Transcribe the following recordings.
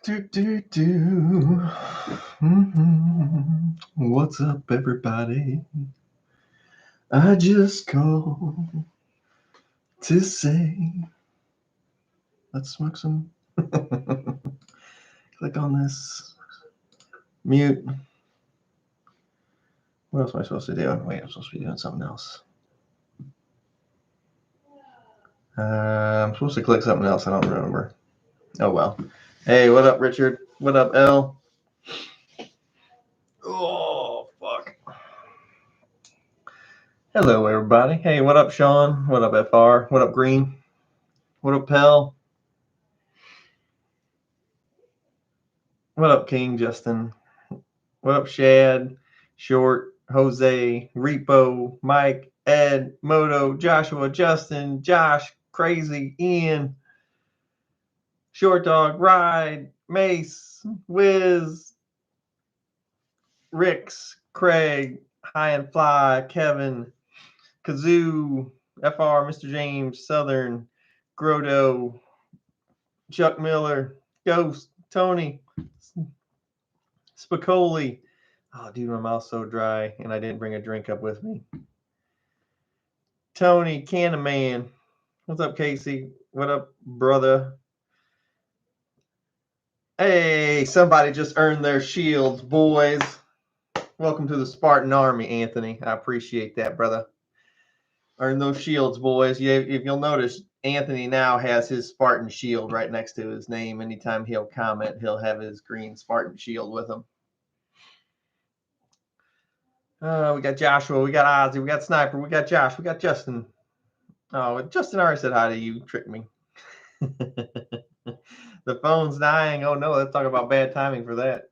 What's up, everybody? I just called to say, let's smoke some. Click on this. Mute. What else am I supposed to do? Wait, I'm supposed to be doing something else. I'm supposed to click something else. I don't remember. Oh, well. Hey, what up, Richard? What up, L? Oh, fuck. Hello, everybody. Hey, what up, Sean? What up, FR? What up, Green? What up, Pell? What up, King Justin? What up, Shad? Short, Jose, Repo, Mike, Ed, Moto, Joshua, Justin, Josh, Crazy, Ian, Short Dog, Ride, Mace, Wiz, Rix, Craig, High and Fly, Kevin, Kazoo, FR, Mr. James, Southern, Grotto, Chuck Miller, Ghost, Tony, Spicoli. Oh, dude, my mouth's so dry, and I didn't bring a drink up with me. Tony, Cannaman. What's up, Casey? What up, brother? Hey, somebody just earned their shields, boys. Welcome to the Spartan Army, Anthony. I appreciate that, brother. Earn those shields, boys. If you'll notice, Anthony now has his Spartan shield right next to his name. Anytime he'll comment, he'll have his green Spartan shield with him. We got Joshua, we got Ozzy, we got Sniper, we got Josh, we got Justin. Oh, Justin already said hi to you. Tricked me. The phone's dying. Oh, no, let's talk about bad timing for that.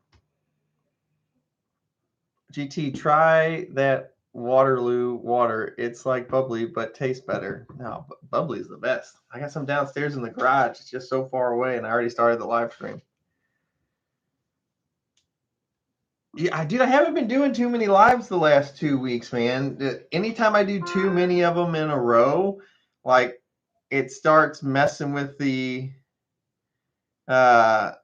GT, try that Waterloo water. It's like bubbly, but tastes better. No, bubbly is the best. I got some downstairs in the garage. It's just so far away, and I already started the live stream. Yeah, I haven't been doing too many lives the last 2 weeks, man. Anytime I do too many of them in a row, like it starts messing with the like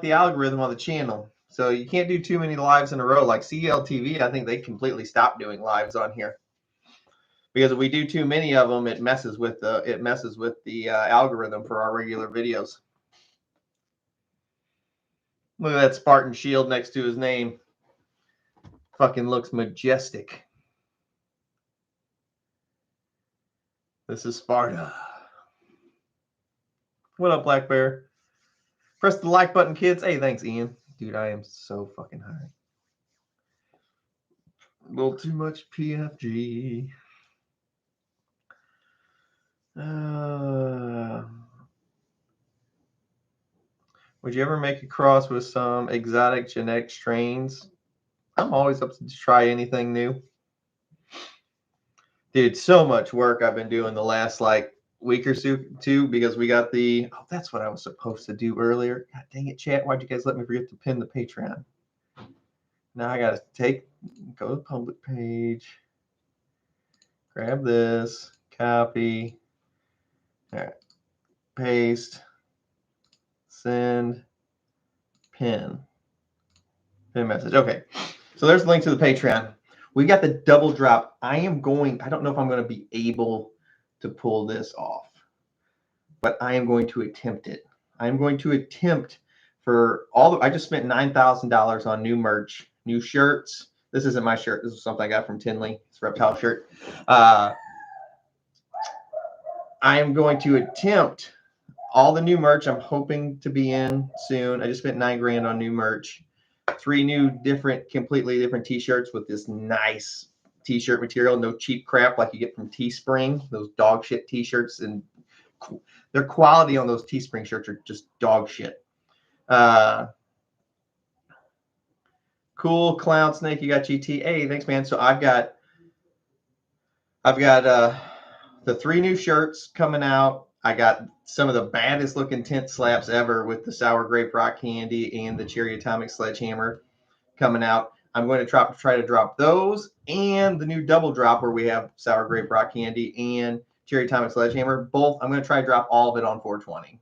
the algorithm on the channel. So you can't do too many lives in a row. Like CLTV, I think they completely stopped doing lives on here because if we do too many of them, it messes with the algorithm for our regular videos. Look at that Spartan shield next to his name. Fucking looks majestic. This is Sparta. What up, Black Bear? Press the like button, kids. Hey, thanks, Ian. Dude, I am so fucking high. A little too much PFG. Would you ever make a cross with some exotic genetic strains? I'm always up to try anything new. Dude, so much work I've been doing the last week or two because we got that's what I was supposed to do earlier. God dang it, chat. Why'd you guys let me forget to pin the Patreon? Now I gotta go to the public page, grab this, copy, all right, paste, send, pin message. Okay, so there's the link to the Patreon. We got the double drop. I don't know if I'm going to be able to pull this off, but I am going to attempt it. I'm going to attempt I just spent $9,000 on new merch, new shirts. This isn't my shirt. This is something I got from Tinley. It's a reptile shirt. I am going to attempt all the new merch. I'm hoping to be in soon. I just spent $9,000 on new merch. 3 new completely different t-shirts with this nice t-shirt material. No cheap crap like you get from Teespring. Those dog shit t-shirts, and their quality on those Teespring shirts are just dog shit. Cool Clown Snake, you got GT. Hey, thanks, man. So I've got the 3 new shirts coming out. I got some of the baddest looking tent slaps ever with the sour grape rock candy and the cherry atomic sledgehammer coming out. I'm going to try to drop those and the new double drop where we have sour grape rock candy and cherry atomic sledgehammer. Both, I'm going to try to drop all of it on 420.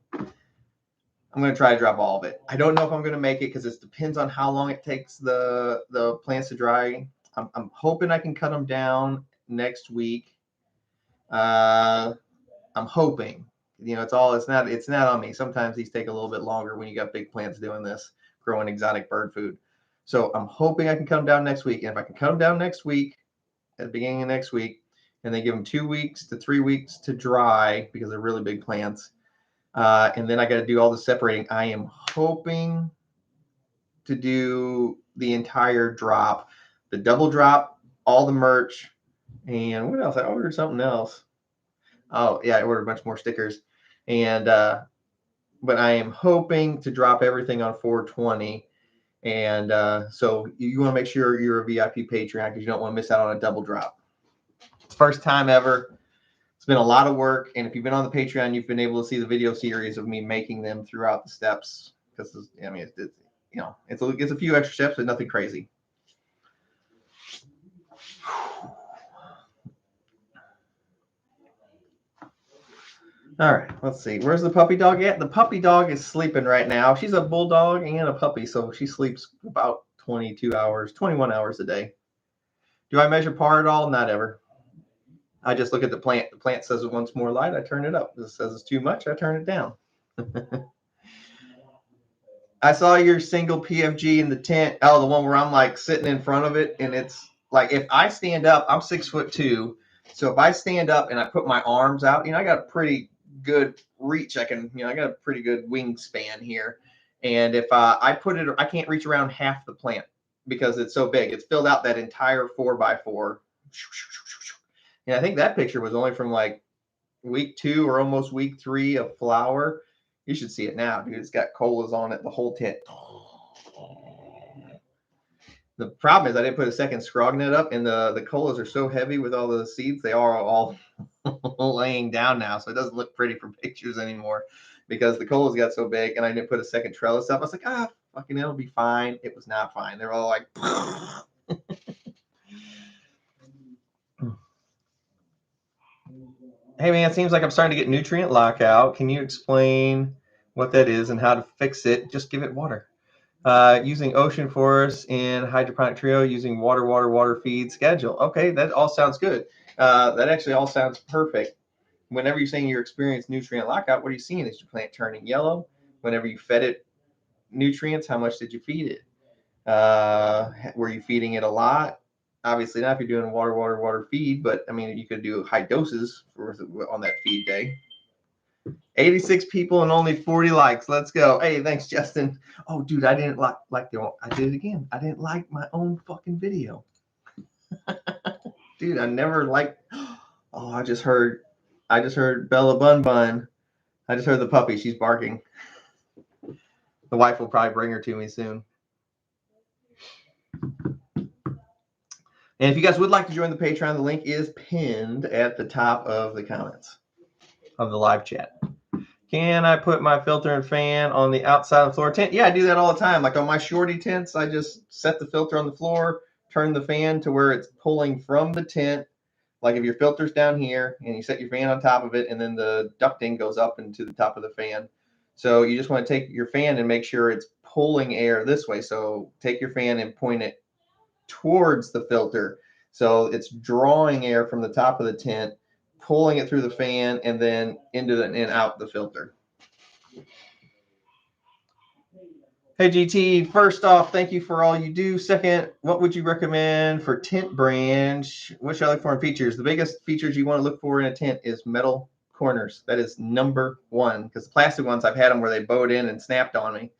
I'm going to try to drop all of it. I don't know if I'm going to make it because it depends on how long it takes the plants to dry. I'm hoping I can cut them down next week. I'm hoping. You know, it's not on me. Sometimes these take a little bit longer when you got big plants doing this, growing exotic bird food. So I'm hoping I can cut them down next week. And if I can cut them down next week, at the beginning of next week, and then give them 2 weeks to 3 weeks to dry because they're really big plants. And then I got to do all the separating. I am hoping to do the entire drop, the double drop, all the merch, and what else? I ordered something else. Oh yeah, I ordered a bunch more stickers, and but I am hoping to drop everything on 420. And so you want to make sure you're a VIP Patreon because you don't want to miss out on a double drop. First time ever. It's been a lot of work, and if you've been on the Patreon, you've been able to see the video series of me making them throughout the steps. Because I mean, it's a few extra steps, but nothing crazy. All right, let's see. Where's the puppy dog at? The puppy dog is sleeping right now. She's a bulldog and a puppy, so she sleeps about 22 hours, 21 hours a day. Do I measure par at all? Not ever. I just look at the plant. The plant says it wants more light. I turn it up. If it says it's too much, I turn it down. I saw your single PFG in the tent. Oh, the one where I'm like sitting in front of it, and it's like if I stand up, I'm 6'2". So if I stand up and I put my arms out, I got a pretty good reach. I got a pretty good wingspan here. And if I put it, I can't reach around half the plant because it's so big. It's filled out that entire 4x4. And I think that picture was only from like week 2 or almost week 3 of flower. You should see it now, dude. It's got colas on it, the whole tent. The problem is I didn't put a second scrog net up, and the colas are so heavy with all the seeds, they are all laying down now, so it doesn't look pretty for pictures anymore because the colas got so big, and I didn't put a second trellis up. I was like, fucking it'll be fine. It was not fine. They're all like... Hey, man, it seems like I'm starting to get nutrient lockout. Can you explain what that is and how to fix it? Just give it water. Using ocean forest and hydroponic trio, using water feed schedule. Okay, that all sounds good. That actually all sounds perfect. Whenever you're saying you experience nutrient lockout, what are you seeing? Is your plant turning yellow? Whenever you fed it nutrients, how much did you feed it? Were you feeding it a lot? Obviously not if you're doing water feed, but I mean, you could do high doses on that feed day. 86 people and only 40 likes. Let's go. Hey, thanks, Justin. Oh, dude, I didn't like I did it again. I didn't like my own fucking video. Dude, I never liked. Oh, I just heard Bella Bun Bun. I just heard the puppy. She's barking. The wife will probably bring her to me soon. And if you guys would like to join the Patreon, the link is pinned at the top of the comments of the live chat. Can I put my filter and fan on the outside of the floor tent? Yeah, I do that all the time. Like on my shorty tents, I just set the filter on the floor, turn the fan to where it's pulling from the tent. Like if your filter's down here and you set your fan on top of it, and then the ducting goes up into the top of the fan. So you just want to take your fan and make sure it's pulling air this way. So take your fan and point it towards the filter. So it's drawing air from the top of the tent, pulling it through the fan, and then into and out the filter. Hey, GT, first off, thank you for all you do. Second, what would you recommend for tent branch? What should I look for in features? The biggest features you want to look for in a tent is metal corners. That is number one, because the plastic ones, I've had them where they bowed in and snapped on me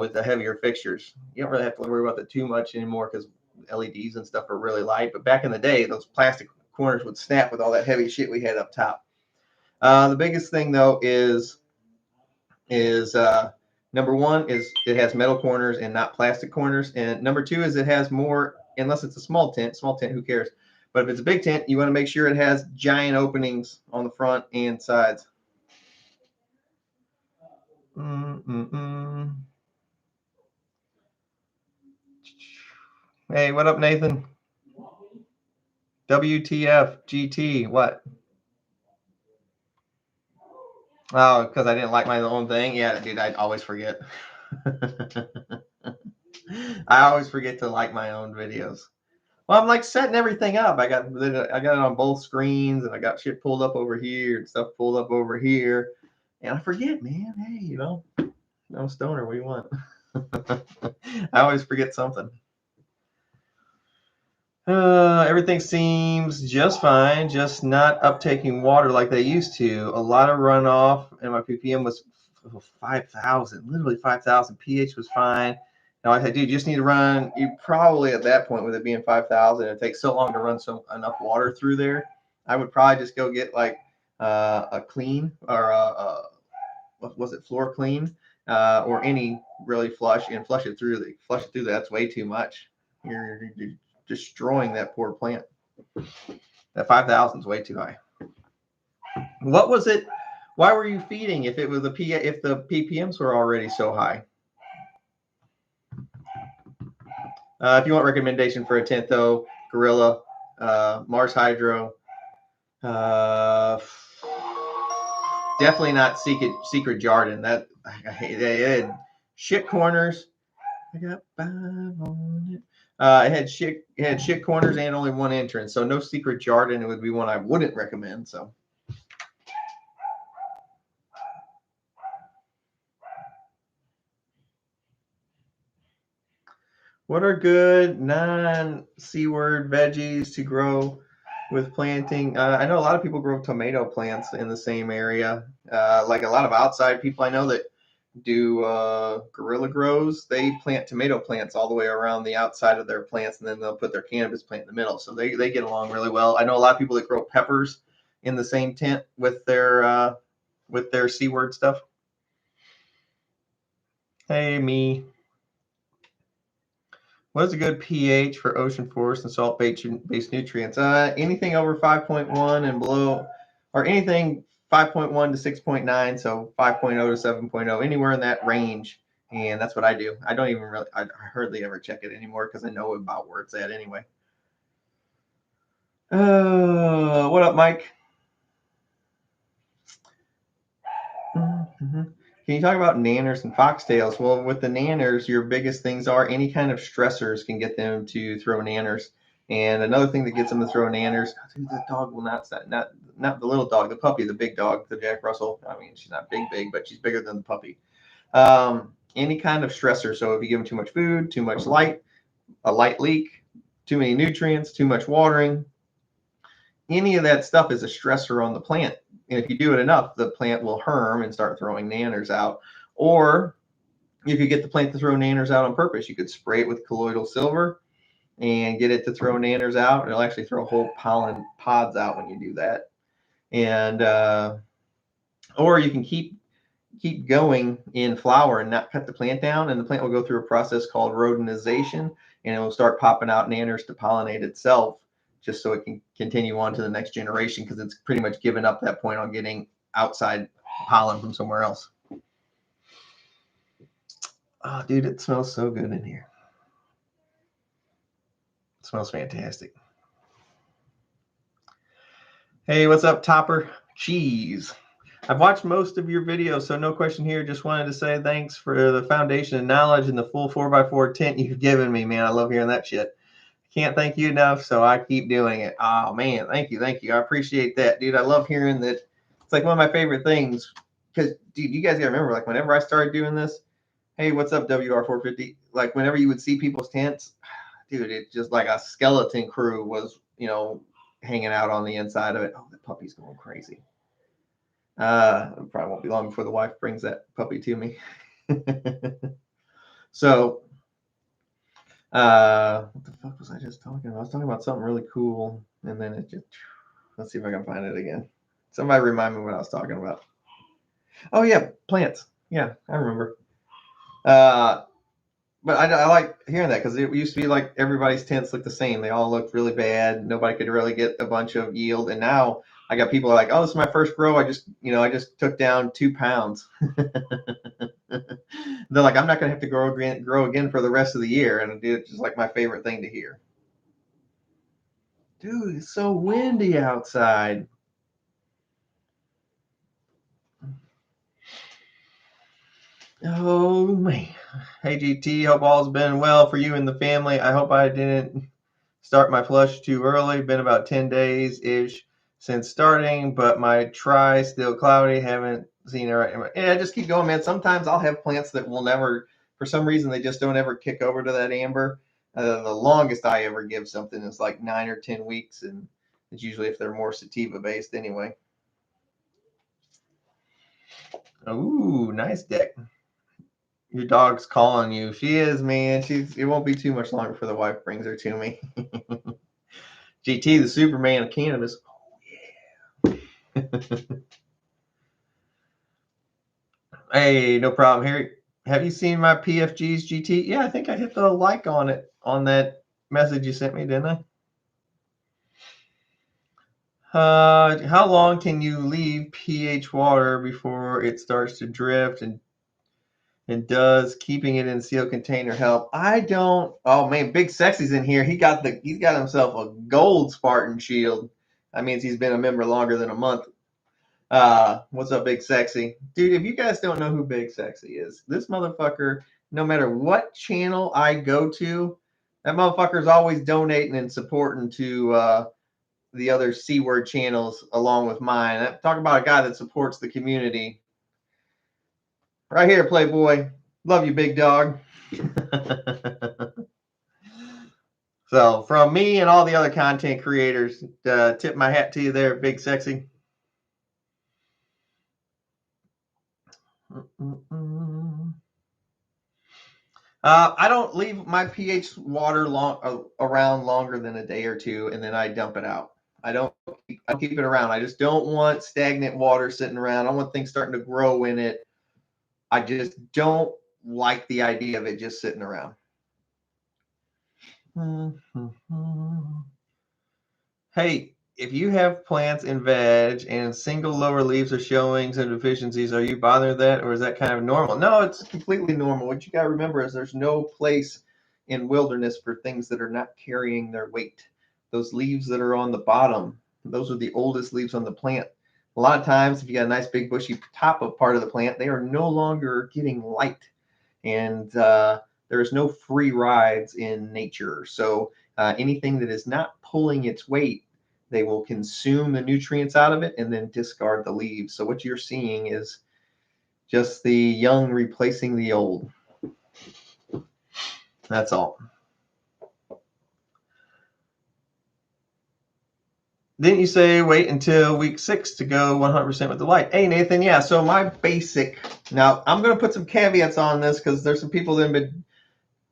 with the heavier fixtures. You don't really have to worry about that too much anymore because LEDs and stuff are really light. But back in the day, those plastic corners would snap with all that heavy shit we had up top. The biggest thing, though, is number one is it has metal corners and not plastic corners. And number two is it has more, unless it's a small tent, who cares? But if it's a big tent, you want to make sure it has giant openings on the front and sides. Hey, what up, Nathan? WTTGT, what? Oh, because I didn't like my own thing? Yeah, dude, I'd always forget. I always forget to like my own videos. Well, I'm like setting everything up. I got it on both screens, and I got shit pulled up over here and stuff pulled up over here, and I forget, man. Hey, no stoner. What do you want? I always forget something. Everything seems just fine, just not uptaking water like they used to. A lot of runoff, and my ppm was 5,000, literally 5,000. pH was fine. Now I said, dude, you just need to run. You probably at that point, with it being 5,000, it takes so long to run enough water through there. I would probably just go get like a clean or what was it, floor clean, or any really flush and flush it through. Flush it through. That's way too much. You're destroying that poor plant. That 5,000 is way too high. What was it? Why were you feeding if it was if the ppms were already so high? If you want recommendation for a tent, though, Gorilla, Mars Hydro, definitely not Secret Jardin. That I hate. They had shit corners. I got 5 on it. It had shit corners and only one entrance, so no Secret Jardin. It would be one I wouldn't recommend. So. What are good non-C word veggies to grow with planting? I know a lot of people grow tomato plants in the same area. Like a lot of outside people I know that do guerrilla grows, they plant tomato plants all the way around the outside of their plants, and then they'll put their cannabis plant in the middle. So they get along really well. I know a lot of people that grow peppers in the same tent with their C word stuff. Hey, me. What is a good pH for ocean forest and salt-based nutrients? Anything over 5.1 and below, or anything 5.1 to 6.9, so 5.0 to 7.0, anywhere in that range. And that's what I do. I don't even really, I hardly ever check it anymore because I know about where it's at anyway. What up, Mike? Mm-hmm. Can you talk about nanners and foxtails? Well, with the nanners, your biggest things are any kind of stressors can get them to throw nanners. And another thing that gets them to throw nanners, the dog will not the little dog, the puppy, the big dog, the Jack Russell. I mean, she's not big, but she's bigger than the puppy. Any kind of stressor. So if you give them too much food, too much light, a light leak, too many nutrients, too much watering, any of that stuff is a stressor on the plant. And if you do it enough, the plant will herm and start throwing nanners out. Or if you get the plant to throw nanners out on purpose, you could spray it with colloidal silver and get it to throw nanners out. It'll actually throw whole pollen pods out when you do that. And or you can keep going in flower and not cut the plant down, and the plant will go through a process called rodentization, and it will start popping out nanners to pollinate itself, just so it can continue on to the next generation, because it's pretty much given up that point on getting outside pollen from somewhere else. Oh, dude, it smells so good in here. It smells fantastic. Hey, what's up, Topper? Cheese. I've watched most of your videos, so no question here. Just wanted to say thanks for the foundation and knowledge and the full 4x4 tent you've given me, man. I love hearing that shit. Can't thank you enough, so I keep doing it. Oh, man, thank you. I appreciate that, dude. I love hearing that. It's like one of my favorite things, because, dude, you guys got to remember, like, whenever I started doing this, hey, what's up, WR450? Like, whenever you would see people's tents, dude, it just like a skeleton crew was, hanging out on the inside of it. Oh, the puppy's going crazy. It probably won't be long before the wife brings that puppy to me. So, what the fuck was I just talking about? I was talking about something really cool, and then it just, let's see if I can find it again. Somebody remind me what I was talking about. Oh, yeah, plants. Yeah, I remember. But I like hearing that, because it used to be like everybody's tents looked the same. They all looked really bad. Nobody could really get a bunch of yield. And now I got people like, oh, this is my first grow. I just took down 2 pounds. They're like, I'm not going to have to grow again for the rest of the year. And it's just like my favorite thing to hear. Dude, it's so windy outside. Oh man. Hey GT, hope all's been well for you and the family. I hope I didn't start my flush too early. Been about 10 days ish since starting, but my try still cloudy. Haven't seen it right. Yeah, just keep going, man. Sometimes I'll have plants that will never, for some reason, they just don't ever kick over to that amber. The longest I ever give something is like 9 or 10 weeks, and it's usually if they're more sativa based anyway. Ooh, nice deck. Your dog's calling you. She is, man. It won't be too much longer before the wife brings her to me. GT, the Superman of cannabis. Oh yeah. Hey, no problem. Harry, have you seen my PFGs, GT? Yeah, I think I hit the like on it on that message you sent me, didn't I? How long can you leave pH water before it starts to drift, and does keeping it in sealed container help? I don't. Oh man, Big Sexy's in here. He's got himself a gold Spartan shield. That means he's been a member longer than a month. What's up, Big Sexy? Dude, if you guys don't know who Big Sexy is, this motherfucker, no matter what channel I go to, that motherfucker's always donating and supporting to the other C word channels along with mine. Talk about a guy that supports the community. Right here, Playboy. Love you, big dog. So, from me and all the other content creators, tip my hat to you there, Big Sexy. I don't leave my pH water around longer than a day or two, and then I dump it out. I don't keep it around. I just don't want stagnant water sitting around. I don't want things starting to grow in it. I just don't like the idea of it just sitting around. Hey, if you have plants in veg and single lower leaves are showing some deficiencies, are you bothered with that, or is that kind of normal? No, it's completely normal. What you got to remember is there's no place in wilderness for things that are not carrying their weight. Those leaves that are on the bottom, those are the oldest leaves on the plant. A lot of times, if you got a nice big bushy top of part of the plant, they are no longer getting light, and there's no free rides in nature. So anything that is not pulling its weight, they will consume the nutrients out of it and then discard the leaves. So what you're seeing is just the young replacing the old. That's all. Didn't you say wait until week 6 to go 100% with the light? Hey, Nathan, yeah. So my basic, now I'm going to put some caveats on this because there's some people that have been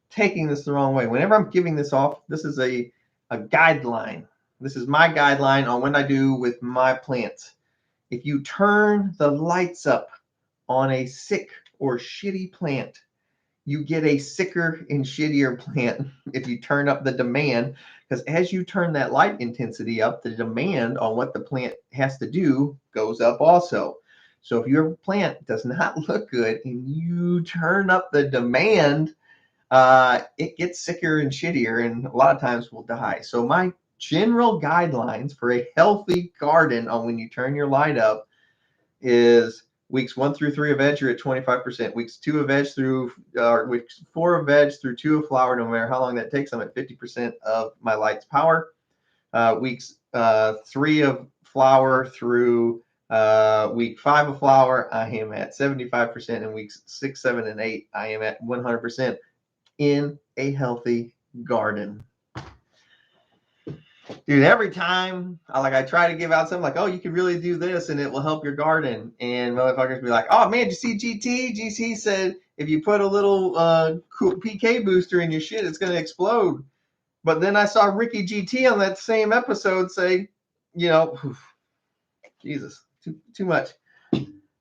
taking this the wrong way. Whenever I'm giving this off, this is a guideline. This is my guideline on what I do with my plants. If you turn the lights up on a sick or shitty plant, you get a sicker and shittier plant if you turn up the demand, because as you turn that light intensity up, the demand on what the plant has to do goes up also. So if your plant does not look good and you turn up the demand, it gets sicker and shittier, and a lot of times will die. So my general guidelines for a healthy garden on when you turn your light up is weeks 1 through 3 of veg, you're at 25%. Weeks 2 of veg through weeks 4 of veg through 2 of flower, no matter how long that takes, I'm at 50% of my light's power. Weeks 3 of flower through week 5 of flower, I am at 75%. And weeks 6, 7, and 8, I am at 100% in a healthy garden. Dude, every time I try to give out something like, oh, you can really do this and it will help your garden, and motherfuckers be like, oh man, did you see GT? GT said if you put a little cool PK booster in your shit, it's gonna explode. But then I saw Ricky GT on that same episode say, Jesus, too much.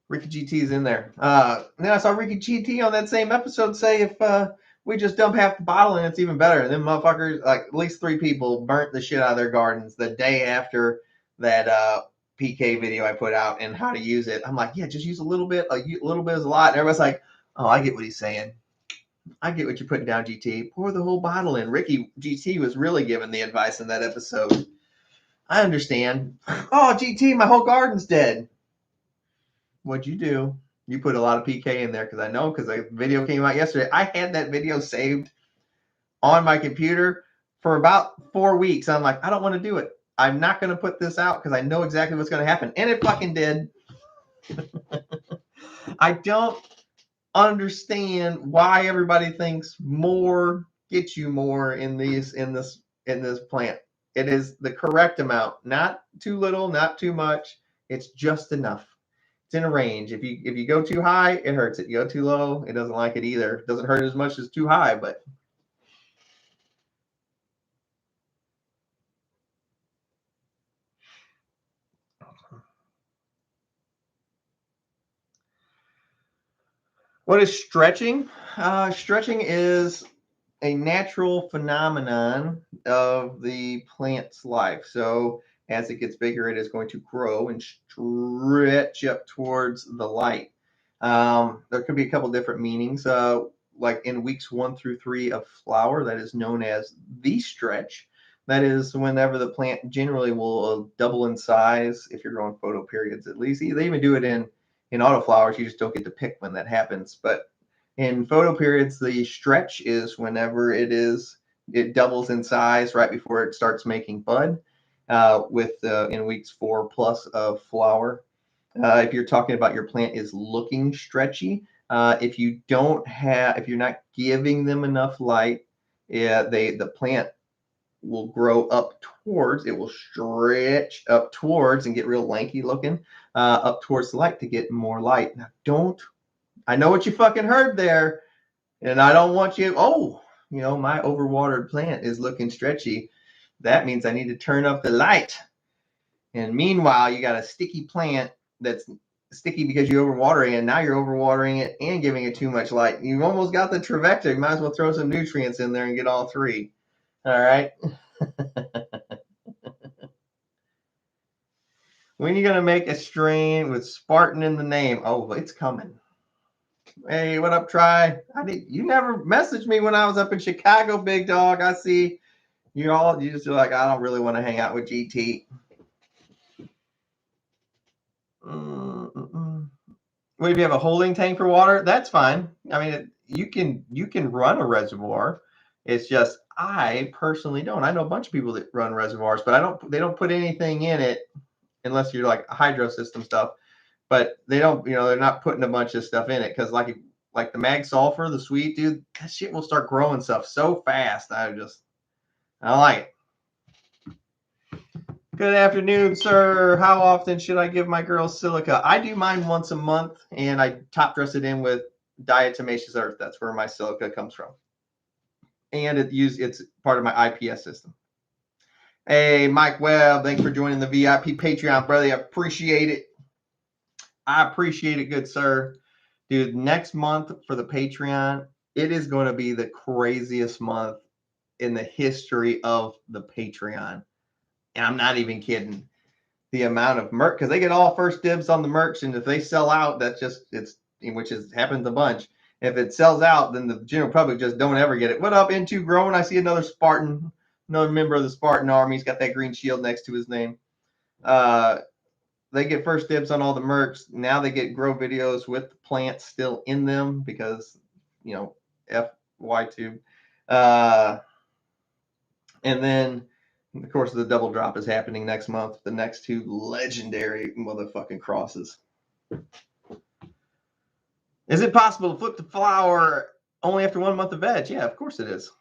Ricky GT is in there. Then I saw Ricky GT on that same episode say if we just dump half the bottle and it's even better. And then motherfuckers, like at least 3 people, burnt the shit out of their gardens the day after that PK video I put out and how to use it. I'm like, yeah, just use a little bit. A little bit is a lot. And everybody's like, oh, I get what he's saying. I get what you're putting down, GT. Pour the whole bottle in. Ricky GT was really giving the advice in that episode. I understand. Oh, GT, my whole garden's dead. What'd you do? You put a lot of PK in there because I know, because the video came out yesterday. I had that video saved on my computer for about 4 weeks. I'm like, I don't want to do it. I'm not going to put this out because I know exactly what's going to happen. And it fucking did. I don't understand why everybody thinks more gets you more in this plant. It is the correct amount, not too little, not too much. It's just enough. It's in a range. If you go too high, it hurts it. You go too low, it doesn't like it either. It doesn't hurt as much as too high, but what is stretching? Stretching is a natural phenomenon of the plant's life. So as it gets bigger, it is going to grow and stretch up towards the light. There could be a couple different meanings. Like in weeks 1 through 3 of flower, that is known as the stretch. That is whenever the plant generally will double in size if you're growing photoperiods at least. They even do it in autoflowers. You just don't get to pick when that happens. But in photoperiods, the stretch is whenever it doubles in size right before it starts making bud. In weeks 4 plus of flower. If you're talking about your plant is looking stretchy, if you're not giving them enough light, the plant will grow up towards, it will stretch up towards and get real lanky looking, up towards the light to get more light. Now, I know what you fucking heard there, and I don't want you, my overwatered plant is looking stretchy. That means I need to turn up the light. And meanwhile, you got a sticky plant that's sticky because you're overwatering it, and now you're overwatering it and giving it too much light. You've almost got the trifecta. You might as well throw some nutrients in there and get all three. All right. When are you going to make a strain with Spartan in the name? Oh, it's coming. Hey, what up, Try? You never messaged me when I was up in Chicago, big dog. I see you just feel like I don't really want to hang out with GT. What if you have a holding tank for water? That's fine. I mean, you can run a reservoir. It's just I personally don't. I know a bunch of people that run reservoirs, but they don't put anything in it unless you're like a hydro system stuff. But they don't, they're not putting a bunch of stuff in it because like the mag sulfur, the sweet, dude, that shit will start growing stuff so fast. I don't like it. Good afternoon, sir. How often should I give my girls silica? I do mine once a month, and I top dress it in with diatomaceous earth. That's where my silica comes from. And it's part of my IPS system. Hey, Mike Webb, thanks for joining the VIP Patreon, brother. I appreciate it. I appreciate it, good sir. Dude, next month for the Patreon, it is going to be the craziest month in the history of the Patreon. And I'm not even kidding. The amount of merch, because they get all first dibs on the merch, and if they sell out, which happens a bunch. If it sells out, then the general public just don't ever get it. What up, Into Growing? I see another Spartan, another member of the Spartan army. He's got that green shield next to his name. They get first dibs on all the merch. Now they get grow videos with the plants still in them because, FY2. And then, of course, the double drop is happening next month. The next 2 legendary motherfucking crosses. Is it possible to flip the flower only after 1 month of veg? Yeah, of course it is.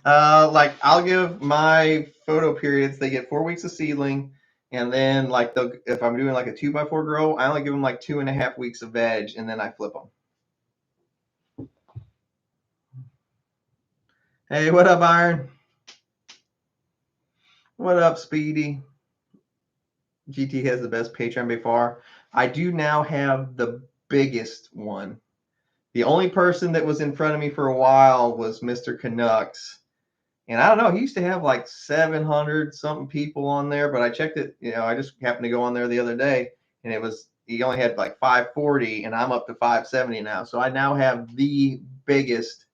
I'll give my photo periods, they get 4 weeks of seedling, and then if I'm doing like a 2x4 grow, I only give them like 2.5 weeks of veg, and then I flip them. Hey, what up, Iron? What up, Speedy? GT has the best Patreon by far. I do now have the biggest one. The only person that was in front of me for a while was Mr. Canucks. And I don't know, he used to have like 700 something people on there, but I checked it, I just happened to go on there the other day, and he only had like 540, and I'm up to 570 now. So I now have the biggest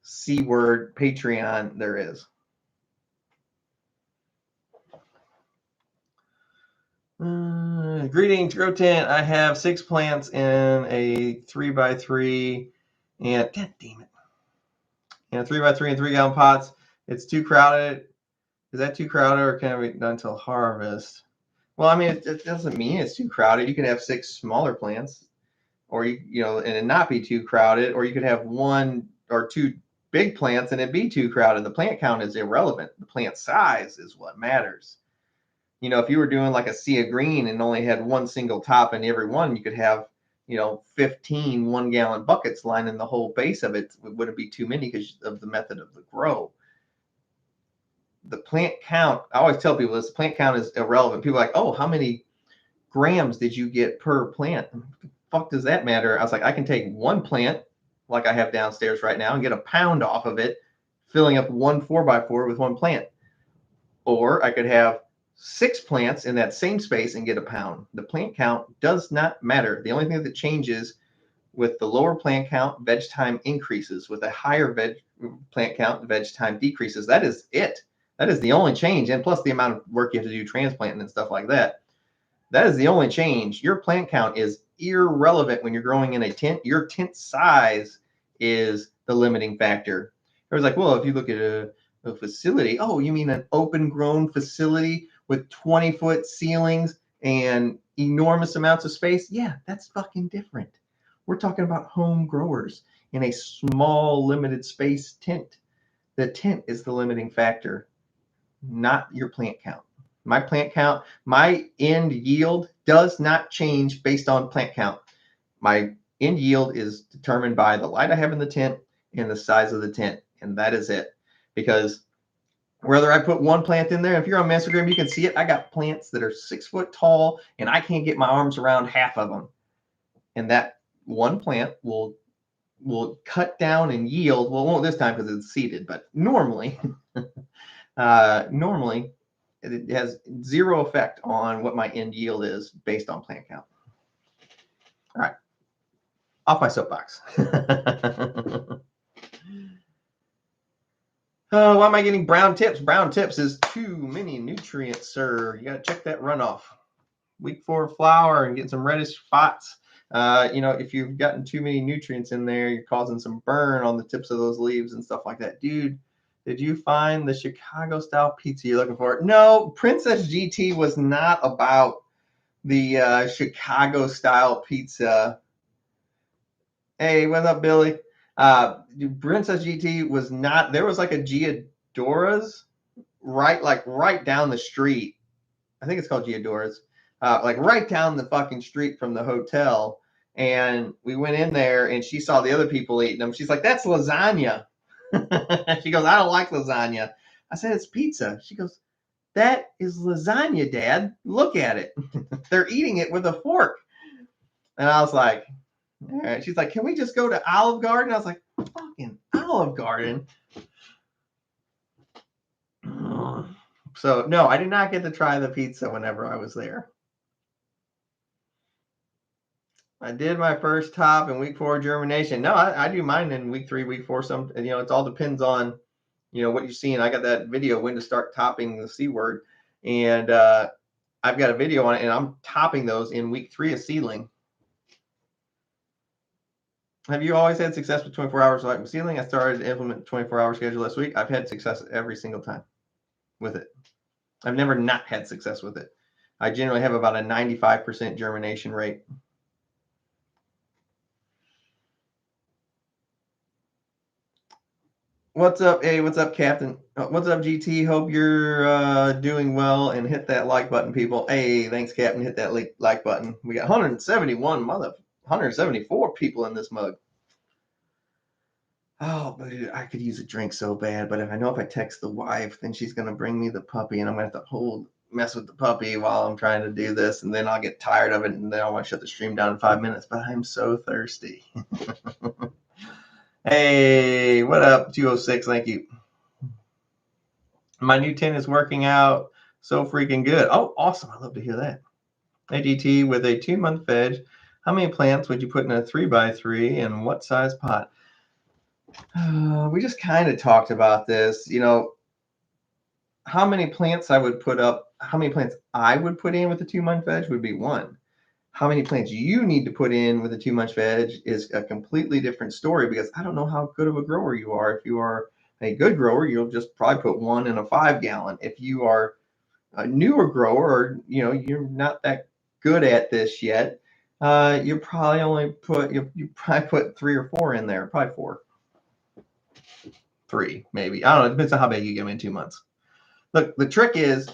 C-word Patreon there is. Greetings, Grow Tent. I have 6 plants in a 3x3 and god damn it. In a 3x3 and 3-gallon pots. It's too crowded. Is that too crowded or can it be done until harvest? Well, I mean, it doesn't mean it's too crowded. You could have 6 smaller plants, or you know, and it not be too crowded, or you could have 1 or 2 big plants and it be too crowded. The plant count is irrelevant. The plant size is what matters. You know, if you were doing like a sea of green and only had 1 single top in every one, you could have, you know, 15 1-gallon buckets lining the whole base of it. It wouldn't be too many because of the method of the grow. The plant count, I always tell people this, plant count is irrelevant. People are like, oh, how many grams did you get per plant? What the fuck does that matter? I was like, I can take 1 plant like I have downstairs right now and get a pound off of it, filling up 1 4x4 with 1 plant. Or I could have 6 plants in that same space and get a pound. The plant count does not matter. The only thing that changes with the lower plant count, veg time increases. With a higher plant count, veg time decreases. That is it. That is the only change. And plus the amount of work you have to do transplanting and stuff like that. That is the only change. Your plant count is irrelevant when you're growing in a tent. Your tent size is the limiting factor. It was like, well, if you look at a facility, oh, you mean an open grown facility with 20-foot ceilings and enormous amounts of space? Yeah, that's fucking different. We're talking about home growers in a small limited space tent. The tent is the limiting factor, not your plant count. My plant count, my end yield does not change based on plant count. My end yield is determined by the light I have in the tent and the size of the tent, and that is it. Because whether I put 1 plant in there, if you're on my Instagram, you can see it. I got plants that are 6 foot tall, and I can't get my arms around half of them. And that 1 plant will cut down and yield. Well, it won't this time because it's seeded, but normally, normally it has 0 effect on what my end yield is based on plant count. All right, off my soapbox. Oh, why am I getting brown tips? Brown tips is too many nutrients, sir. You got to check that runoff. Week 4 flower and getting some reddish spots. You know, if you've gotten too many nutrients in there, you're causing some burn on the tips of those leaves and stuff like that. Dude, did you find the Chicago style pizza you're looking for? No, Princess GT was not about the Chicago style pizza. Hey, what's up, Billy? Princess GT was not, there was like a Giadora's right down the street. I think it's called Giadora's. Like right down the fucking street from the hotel. And we went in there and she saw the other people eating them. She's like, that's lasagna. She goes, I don't like lasagna. I said, it's pizza. She goes, that is lasagna, Dad. Look at it. They're eating it with a fork. And I was like, all right. She's like, can we just go to Olive Garden? I was like, fucking Olive Garden. So, no, I did not get to try the pizza whenever I was there. I did my first top in week 4 germination. No, I do mine in week 3, week 4. Some, you know, it all depends on, you know, what you're seeing. I got that video when to start topping the C word, and I've got a video on it, and I'm topping those in week 3 of seedling. Have you always had success with 24 hours like seedling? I started to implement 24-hour schedule last week. I've had success every single time with it. I've never not had success with it. I generally have about a 95% germination rate. What's up? Hey, what's up, Captain? What's up, GT? Hope you're doing well, and hit that like button, people. Hey, thanks, Captain. Hit that like button. We got 174 people in this mug. Oh, but I could use a drink so bad. But if I text the wife, then she's gonna bring me the puppy, and I'm gonna have to mess with the puppy while I'm trying to do this, and then I'll get tired of it, and then I want to shut the stream down in 5 minutes. But I'm so thirsty. Hey, what up, 206? Thank you. My new tent is working out so freaking good. Oh, awesome. I love to hear that. AGT with a 2-month veg. How many plants would you put in a 3x3 and what size pot? We just kind of talked about this. You know, how many plants I would put up. how many plants I would put in with a 2-month veg would be one. How many plants you need to put in with a 2-month veg is a completely different story, because I don't know how good of a grower you are. If you are a good grower, you'll just probably put one in a 5-gallon. If you are a newer grower, or you're not that good at this yet, you probably only put you probably put 3 or 4 in there, probably 4, 3 maybe. I don't know. It depends on how big you get them in 2 months. Look, the trick is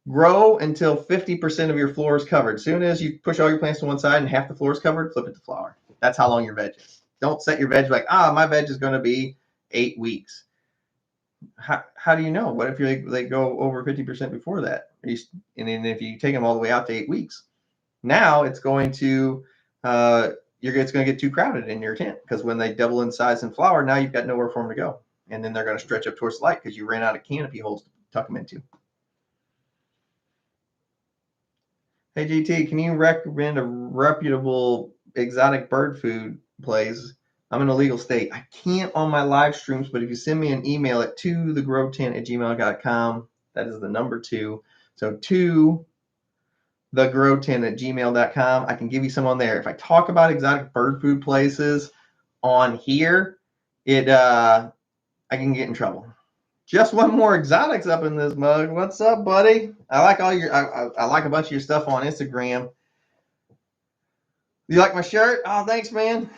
grow until 50% of your floor is covered. As soon as you push all your plants to one side and half the floor is covered, flip it to flower. That's how long your veg is. Don't set your veg like, my veg is going to be 8 weeks. How do you know? What if they go over 50% before that? And then if you take them all the way out to 8 weeks, now it's going to it's going to get too crowded in your tent, because when they double in size and flower, now you've got nowhere for them to go, and then they're going to stretch up towards the light because you ran out of canopy holes to tuck them into. Hey GT, can you recommend a reputable exotic bird food place? I'm in a legal state. I can't on my live streams, but if you send me an email at tothegrowtent@gmail.com, that is the number 2. So tothegrowtent@gmail.com, I can give you some on there. If I talk about exotic bird food places on here, I can get in trouble. Just one more exotics up in this mug. What's up, buddy? I like all your. I like a bunch of your stuff on Instagram. You like my shirt? Oh, thanks, man.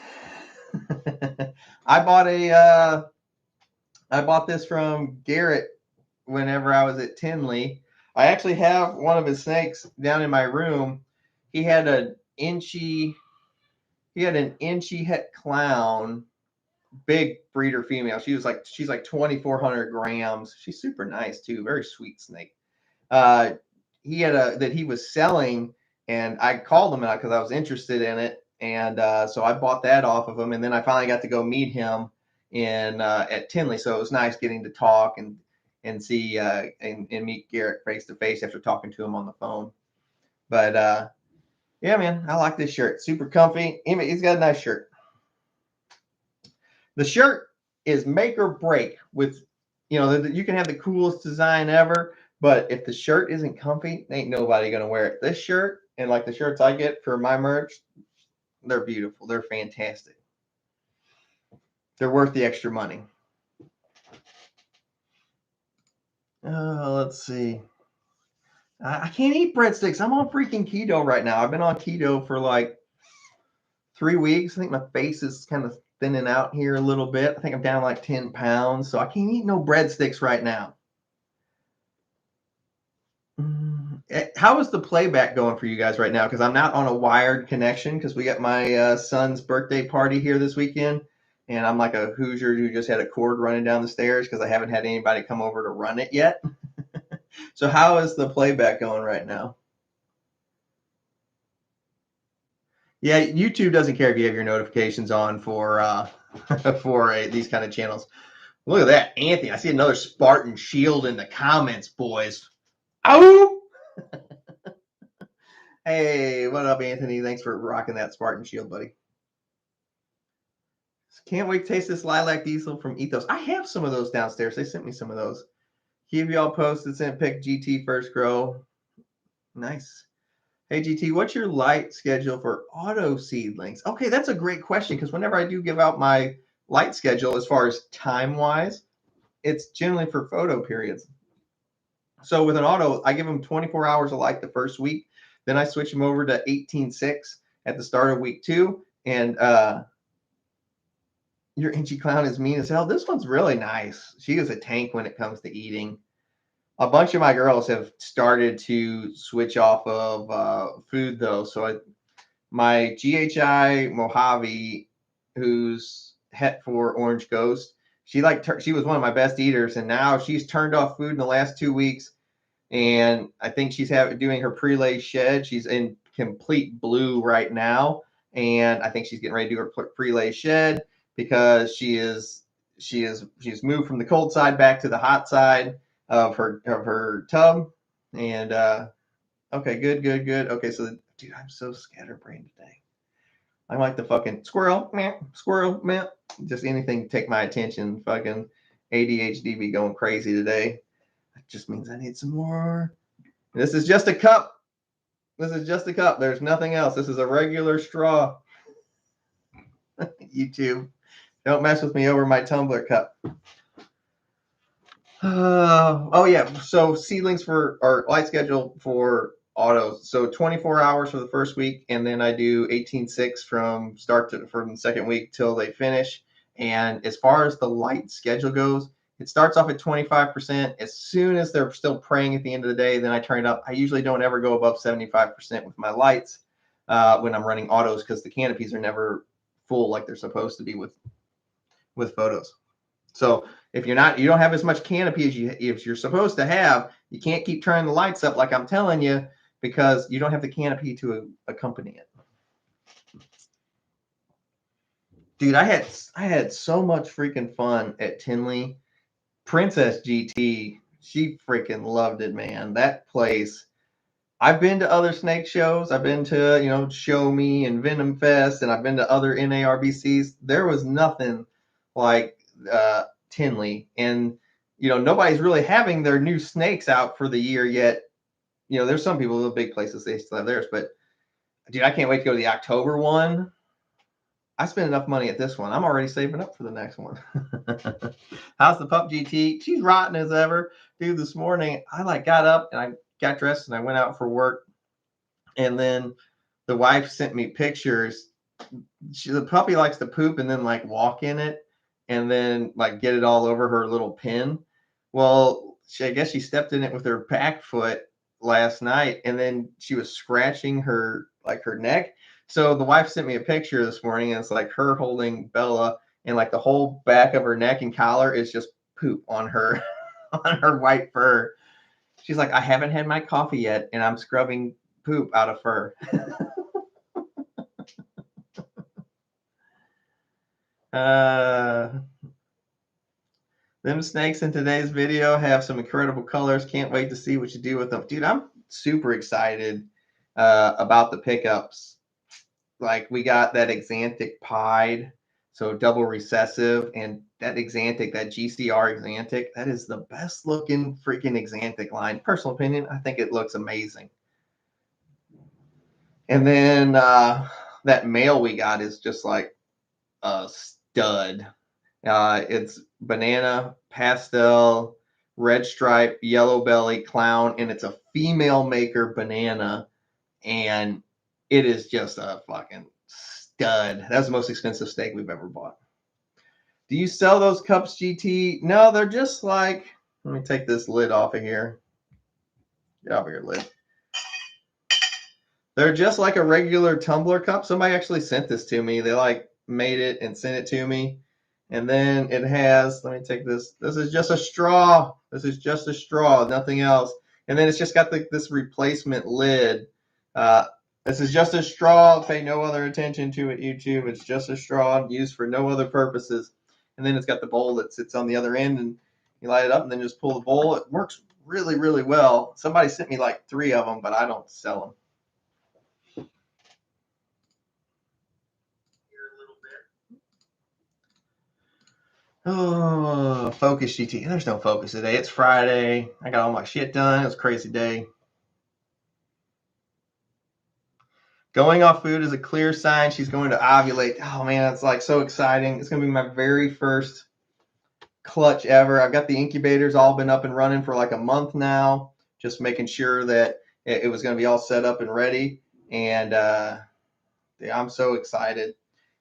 I bought this from Garrett whenever I was at Tinley. I actually have one of his snakes down in my room. He had an inchy het clown, big breeder female. She's like 2,400 grams. She's super nice too. Very sweet snake. He had that he was selling, and I called him out because I was interested in it. And so I bought that off of him, and then I finally got to go meet him at Tinley. So it was nice getting to talk and see and meet Garrett face to face after talking to him on the phone. But yeah, man, I like this shirt. Super comfy. He's got a nice shirt. The shirt is make or break with, you can have the coolest design ever, but if the shirt isn't comfy, ain't nobody going to wear it. This shirt, and like the shirts I get for my merch, they're beautiful. They're fantastic. They're worth the extra money. Let's see. I can't eat breadsticks. I'm on freaking keto right now. I've been on keto for like 3 weeks. I think my face is kind of thinning out here a little bit. I think I'm down like 10 pounds. So I can't eat no breadsticks right now. How is the playback going for you guys right now? Because I'm not on a wired connection, because we got my son's birthday party here this weekend. And I'm like a Hoosier who just had a cord running down the stairs because I haven't had anybody come over to run it yet. So how is the playback going right now? Yeah, YouTube doesn't care if you have your notifications on for these kind of channels. Look at that, Anthony. I see another Spartan shield in the comments, boys. Oh! Hey, what up, Anthony? Thanks for rocking that Spartan shield, buddy. Can't wait to taste this lilac diesel from Ethos. I have some of those downstairs. They sent me some of those. Keep y'all posted. Sent pick GT first grow. Nice. Hey, GT, what's your light schedule for auto seedlings? Okay, that's a great question, because whenever I do give out my light schedule as far as time-wise, it's generally for photo periods. So with an auto, I give them 24 hours of light the first week. Then I switch them over to 18.6 at the start of week 2. And your inchy clown is mean as hell. This one's really nice. She is a tank when it comes to eating. A bunch of my girls have started to switch off of food, though. So my GHI Mojave, who's het for Orange Ghost, she was one of my best eaters, and now she's turned off food in the last 2 weeks. And I think she's doing her pre-lay shed. She's in complete blue right now, and I think she's getting ready to do her pre-lay shed, because she's moved from the cold side back to the hot side of her tub. And okay, good. Okay, so dude, I'm so scatterbrained today. I'm like the fucking squirrel, meh. Just anything to take my attention. Fucking ADHD be going crazy today. That just means I need some more This is just a cup. This is just a cup. There's nothing else. This is a regular straw. YouTube, don't mess with me over my tumbler cup. Oh yeah. So Seedlings for our light schedule for autos. So 24 hours for the first week, and then I do 18.6 from the second week till they finish. And as far as the light schedule goes, it starts off at 25%. As soon as they're still praying at the end of the day, then I turn it up. I usually don't ever go above 75% with my lights when I'm running autos, because the canopies are never full like they're supposed to be with photos. So if you don't have as much canopy as you're supposed to have, you can't keep turning the lights up like I'm telling you, because you don't have the canopy to accompany it. Dude, I had so much freaking fun at Tinley. Princess GT, she freaking loved it, man. That place. I've been to other snake shows. I've been to, Show Me and Venom Fest, and I've been to other NARBCs. There was nothing like Tinley. And, nobody's really having their new snakes out for the year yet. There's some people, the big places, they still have theirs. But, dude, I can't wait to go to the October one. I spent enough money at this one. I'm already saving up for the next one. How's the pup GT? She's rotten as ever. Dude, this morning, I got up and I got dressed and I went out for work. And then the wife sent me pictures. The puppy likes to poop and then walk in it and then get it all over her little pen. Well, I guess she stepped in it with her back foot last night, and then she was scratching her neck. So the wife sent me a picture this morning, and it's her holding Bella, and the whole back of her neck and collar is just poop on her on her white fur. She's like, I haven't had my coffee yet, and I'm scrubbing poop out of fur. Them snakes in today's video have some incredible colors. Can't wait to see what you do with them. Dude, I'm super excited about the pickups. We got that Exantic pied, so double recessive, and that Exantic, that GCR Exantic, that is the best looking freaking Exantic line. Personal opinion, I think it looks amazing. And then that male we got is just a stud. It's banana, pastel, red stripe, yellow belly, clown, and it's a female maker banana, and it is just a fucking stud. That's the most expensive steak we've ever bought. Do you sell those cups, GT? No, they're just let me take this lid off of here. Get off of your lid. They're just like a regular tumbler cup. Somebody actually sent this to me. They made it and sent it to me. And then it has, let me take this. This is just a straw. This is just a straw, nothing else. And then it's just got this replacement lid. This is just a straw. Pay no other attention to it, YouTube. It's just a straw used for no other purposes. And then it's got the bowl that sits on the other end, and you light it up and then just pull the bowl. It works really, really well. Somebody sent me 3 of them, but I don't sell them. Oh, focus GT. There's no focus today. It's Friday. I got all my shit done. It was a crazy day. Going off food is a clear sign she's going to ovulate. Oh man, it's so exciting. It's going to be my very first clutch ever. I've got the incubators all been up and running for a month now, just making sure that it was going to be all set up and ready. And I'm so excited.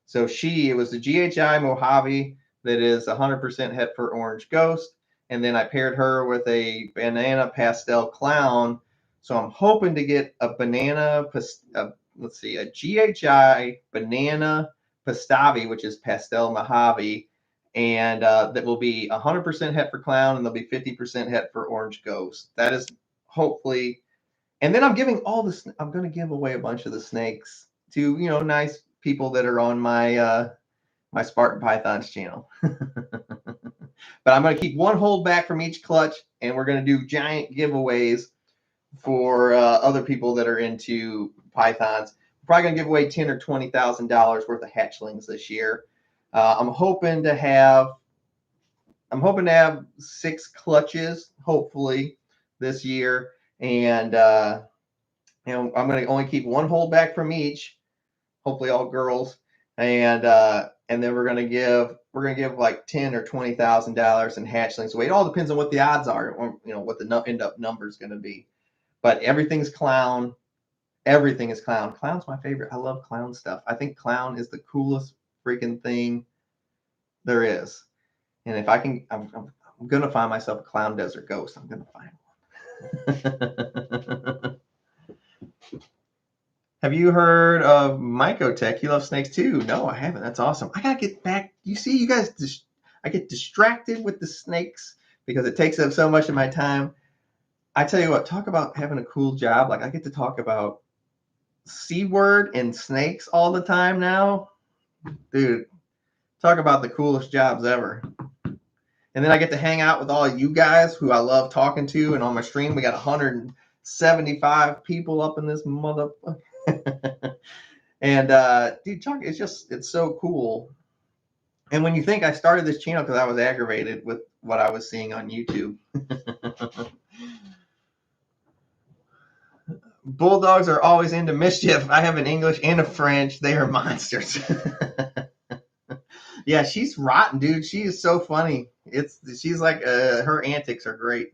So it was the GHI Mojave that is 100% het for Orange Ghost. And then I paired her with a banana pastel clown. So I'm hoping to get a banana, a GHI banana pastavi, which is pastel Mojave. And that will be 100% het for clown, and they'll be 50% het for Orange Ghost. That is hopefully. And then I'm going to give away a bunch of the snakes to, nice people that are on my my Spartan Pythons channel. But I'm going to keep one hold back from each clutch, and we're going to do giant giveaways for other people that are into pythons. We're probably going to give away $10,000 or $20,000 worth of hatchlings this year. I'm hoping to have 6 clutches, hopefully, this year. And I'm going to only keep one holdback from each, hopefully all girls, and then we're gonna give like $10,000 or $20,000 in hatchlings away. It all depends on what the odds are, or what the end up number is going to be. But everything's clown. Everything is clown. Clown's my favorite. I love clown stuff. I think clown is the coolest freaking thing there is. And if I can, I'm gonna find myself a clown desert ghost. I'm gonna find one. Have you heard of Mycotech? You love snakes too? No, I haven't. That's awesome. I gotta get back. You see, you guys, I get distracted with the snakes because it takes up so much of my time. I tell you what, talk about having a cool job. Like I get to talk about C word and snakes all the time now. Dude, talk about the coolest jobs ever. And then I get to hang out with all you guys who I love talking to. And on my stream, we got 175 people up in this motherfucker. And dude, it's so cool. And when you think I started this channel because I was aggravated with what I was seeing on YouTube. Bulldogs are always into mischief. I have an English and a French. They are monsters. Yeah, she's rotten, dude. She is so funny. She's like her antics are great.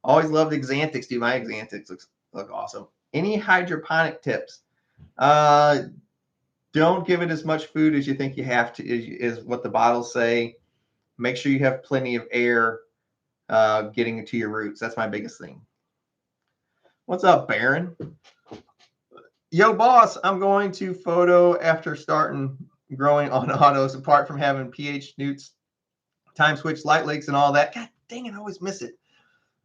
Always loved Exantics, dude. My Exantics look awesome. Any hydroponic tips? Don't give it as much food as you think you have to, is what the bottles say. Make sure you have plenty of air getting to your roots. That's my biggest thing. What's up, Baron? Yo, boss, I'm going to photo after starting growing on autos, apart from having pH newts, time switch, light leaks, and all that. God dang it, I always miss it.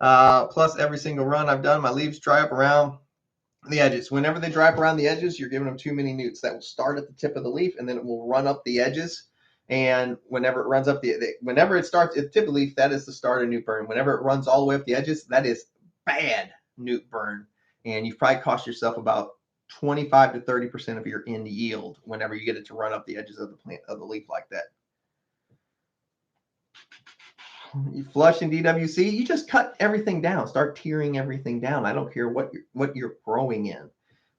Plus, every single run I've done, my leaves dry up around the edges. Whenever they dry up around the edges, you're giving them too many newts. That will start at the tip of the leaf, and then it will run up the edges. And whenever it runs up whenever it starts at the tip of the leaf, that is the start of newt burn. Whenever it runs all the way up the edges, that is bad newt burn. And you've probably cost yourself about 25 to 30% of your end yield whenever you get it to run up the edges of the plant of the leaf like that. You flush in DWC, you just cut everything down, start tearing everything down. I don't care what you're growing in.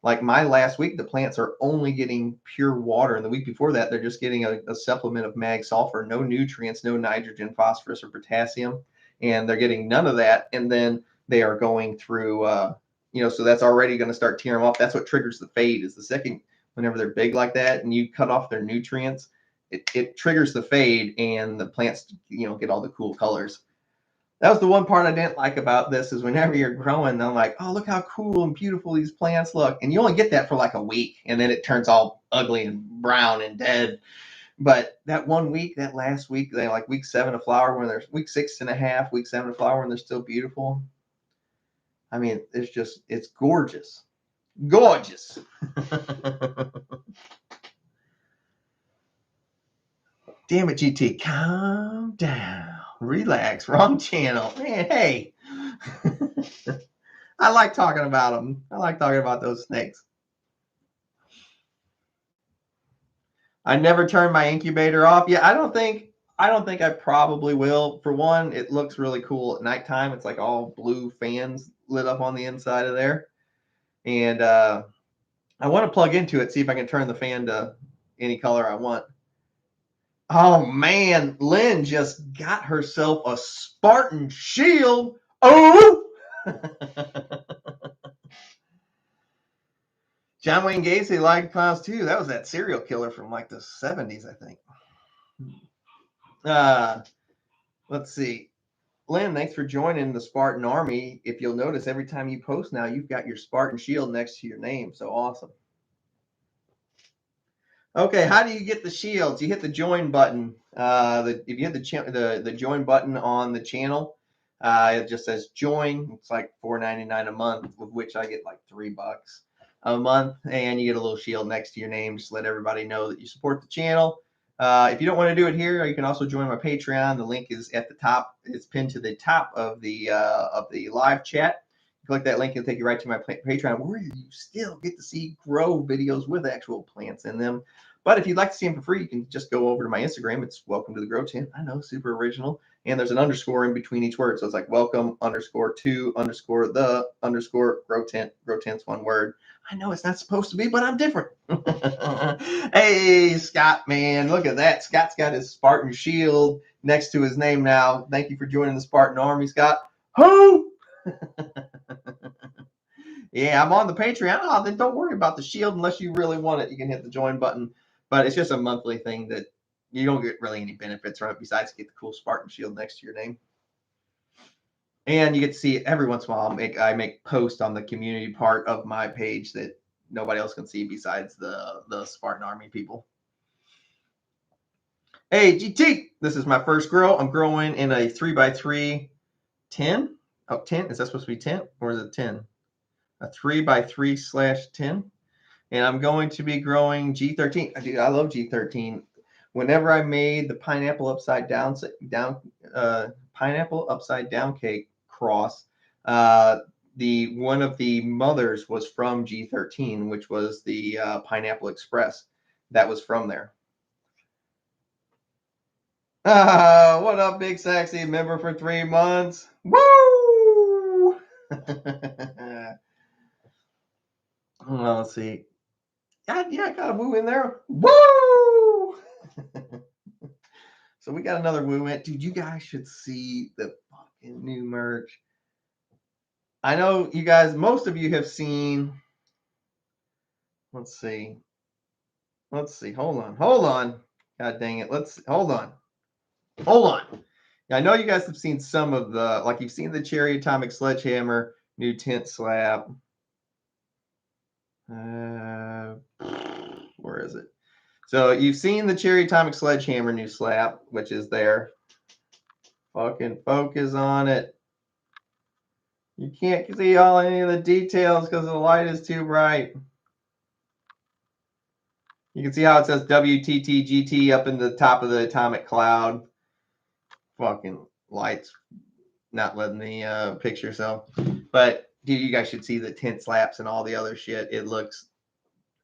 Like my last week, the plants are only getting pure water, and the week before that, they're just getting a supplement of mag sulfur, no nutrients, no nitrogen, phosphorus, or potassium, and they're getting none of that. And then they are going through, so that's already going to start tearing them off. That's what triggers the fade. Is the second, whenever they're big like that, and you cut off their nutrients, it triggers the fade, and the plants, get all the cool colors. That was the one part I didn't like about this, is whenever you're growing, I'm like, oh, look how cool and beautiful these plants look. And you only get that for like a week, and then it turns all ugly and brown and dead. But that 1 week, that last week, they like week 7 of flower, when there's week 6.5, week 7 of flower, when they're still beautiful. I mean, it's gorgeous. Gorgeous. Damn it, GT, calm down. Relax. Wrong channel. Man, hey. I like talking about them. I like talking about those snakes. I never turn my incubator off. Yeah, I don't think I probably will. For one, it looks really cool at nighttime. It's like all blue fans lit up on the inside of there. And I want to plug into it, see if I can turn the fan to any color I want. Oh man, Lynn just got herself a Spartan shield. Oh! John Wayne Gacy liked clowns too. That was that serial killer from like the 70s, I think. Let's see. Lynn, thanks for joining the Spartan Army. If you'll notice, every time you post now, you've got your Spartan shield next to your name. So awesome. Okay, how do you get the shields? You hit the join button. If you hit the join button on the channel, it just says join. It's like $4.99 a month, of which I get like $3 a month, and you get a little shield next to your name. Just let everybody know that you support the channel. If you don't want to do it here, you can also join my Patreon. The link is at the top. It's pinned to the top of the live chat. Click that link, it'll take you right to my Patreon, where you still get to see grow videos with actual plants in them. But if you'd like to see them for free, you can just go over to my Instagram. It's welcome to the grow tent. I know, super original. And there's an underscore in between each word. So it's like welcome underscore to underscore the underscore grow tent. Grow tent's one word. I know it's not supposed to be, but I'm different. Hey, Scott, man, look at that. Scott's got his Spartan shield next to his name now. Thank you for joining the Spartan Army, Scott. Who? Yeah, I'm on the Patreon. Oh, then don't worry about the shield unless you really want it. You can hit the join button. But it's just a monthly thing that you don't get really any benefits from it besides get the cool Spartan shield next to your name. And you get to see it every once in a while. I make posts on the community part of my page that nobody else can see besides the Spartan Army people. Hey, GT, this is my first grow. I'm growing in a 3x3 10. Oh, 10? Is that supposed to be 10 or is it 10? A 3x3/10. And I'm going to be growing G13. Dude, I love G13. Whenever I made the pineapple upside down cake cross, one of the mothers was from G13, which was the Pineapple Express. That was from there. What up, Big Sexy? Member for 3 months. Woo! Well, let's see. Yeah, I got a woo in there. Woo! So we got another woo in. Dude, you guys should see the fucking new merch. I know you guys, most of you have seen. Let's see. Hold on. God dang it. Hold on. I know you guys have seen some of you've seen the Cherry Atomic Sledgehammer new tent slab. Where is it? So you've seen the Cherry Atomic Sledgehammer new slab, which is there. Fucking focus on it. You can't see any of the details because the light is too bright. You can see how it says WTTGT up in the top of the atomic cloud. Fucking lights not letting the picture so. But dude, you guys should see the tent slaps and all the other shit. It looks.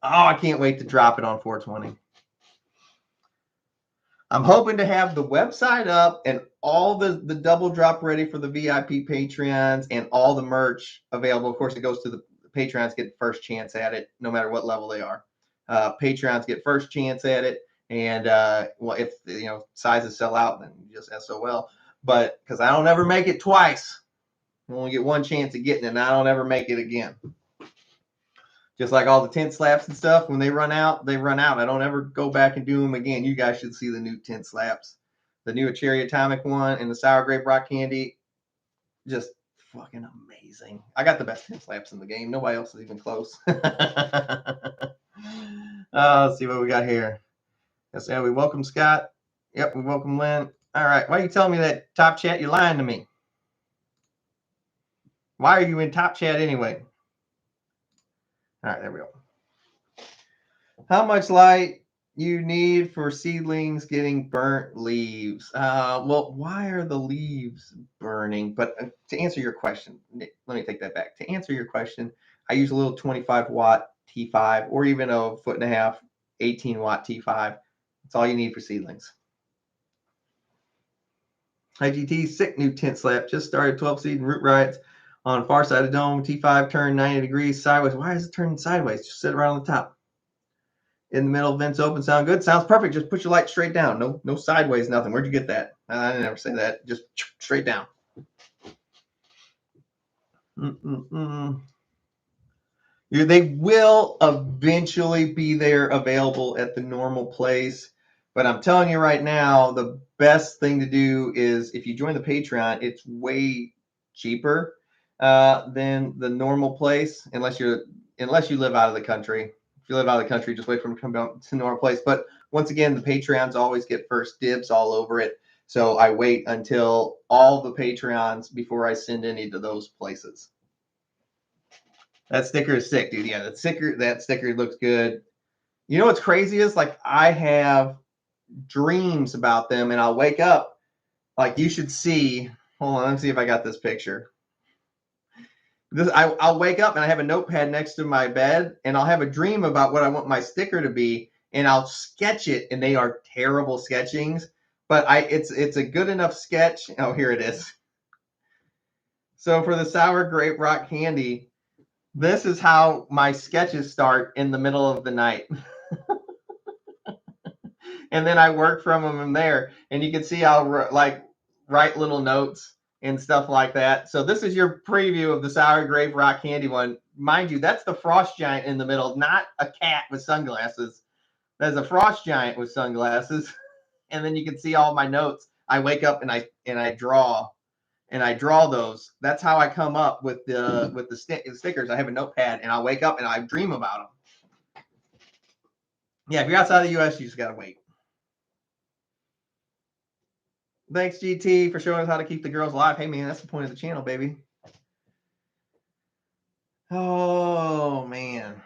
Oh, I can't wait to drop it on 420. I'm hoping to have the website up and all the double drop ready for the VIP Patreons and all the merch available. Of course, it goes to the Patreons get first chance at it, no matter what level they are. Patreons get first chance at it. And well, if sizes sell out, then just SOL. But because I don't ever make it twice, I only get one chance at getting it, and I don't ever make it again. Just like all the tent slaps and stuff, when they run out, they run out. I don't ever go back and do them again. You guys should see the new tent slaps. The new Cherry Atomic one and the Sour Grape Rock Candy. Just fucking amazing. I got the best tent slaps in the game. Nobody else is even close. Let's see what we got here. Yes, yeah, we welcome Scott. Yep, we welcome Lynn. All right. Why are you telling me that top chat? You're lying to me. Why are you in top chat anyway? All right, there we go. How much light you need for seedlings getting burnt leaves? Well, why are the leaves burning? But to answer your question, let me take that back. To answer your question, I use a little 25 watt T5 or even a 1.5 foot 18 watt T5. That's all you need for seedlings. IGT, sick new tent slab. Just started 12 seed and root riots on far side of dome. T5 turned 90 degrees sideways. Why is it turning sideways? Just sit right on the top. In the middle, vents open. Sound good? Sounds perfect. Just put your light straight down. No sideways, nothing. Where'd you get that? I didn't ever say that. Just straight down. They will eventually be there available at the normal place. But I'm telling you right now, the best thing to do is if you join the Patreon, it's way cheaper than the normal place, unless you live out of the country. If you live out of the country, just wait for them to come down to normal place. But once again, the Patreons always get first dibs all over it. So I wait until all the Patreons before I send any to those places. That sticker is sick, dude. Yeah, that sticker looks good. You know what's crazy is I have dreams about them, and I'll wake up you should see. Hold on, let me see if I got this picture. I'll wake up and I have a notepad next to my bed, and I'll have a dream about what I want my sticker to be, and I'll sketch it, and they are terrible sketchings, but it's a good enough sketch. Oh, here it is. So for the sour grape rock candy, this is how my sketches start in the middle of the night. And then I work from there, and you can see I'll like write little notes and stuff like that. So this is your preview of the sour grape rock candy one. Mind you, that's the frost giant in the middle, not a cat with sunglasses. There's a frost giant with sunglasses. And then you can see all my notes. I wake up and I draw those. That's how I come up with the stickers. I have a notepad, and I'll wake up and I dream about them. Yeah, if you're outside the U.S., you just gotta wait. Thanks, GT, for showing us how to keep the girls alive. Hey, man, that's the point of the channel, baby. Oh, man.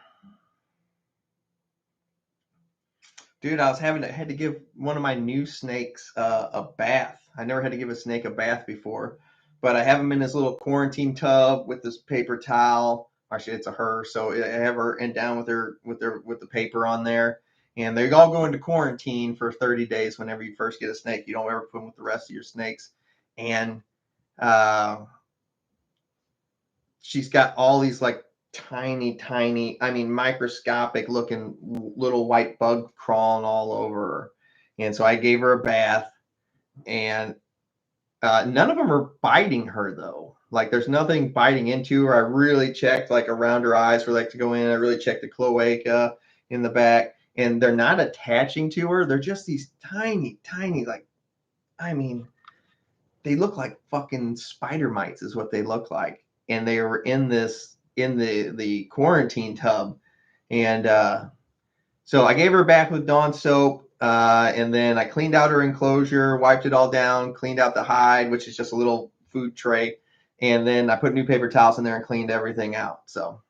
Dude, I had to give one of my new snakes a bath. I never had to give a snake a bath before, but I have him in this little quarantine tub with this paper towel. Actually, it's a her, so I have her and down with the paper on there. And they all go into quarantine for 30 days whenever you first get a snake. You don't ever put them with the rest of your snakes. And she's got all these like tiny, I mean, microscopic looking little white bug crawling all over her. And so I gave her a bath, and none of them are biting her though. Like there's nothing biting into her. I really checked like around her eyes for like to go in. I really checked the cloaca in the back, and they're not attaching to her. They're just these tiny, like, I mean, they look like fucking spider mites is what they look like. And they were in the quarantine tub. And so I gave her a bath with Dawn soap, and then I cleaned out her enclosure, wiped it all down, cleaned out the hide, which is just a little food tray, and then I put new paper towels in there and cleaned everything out. So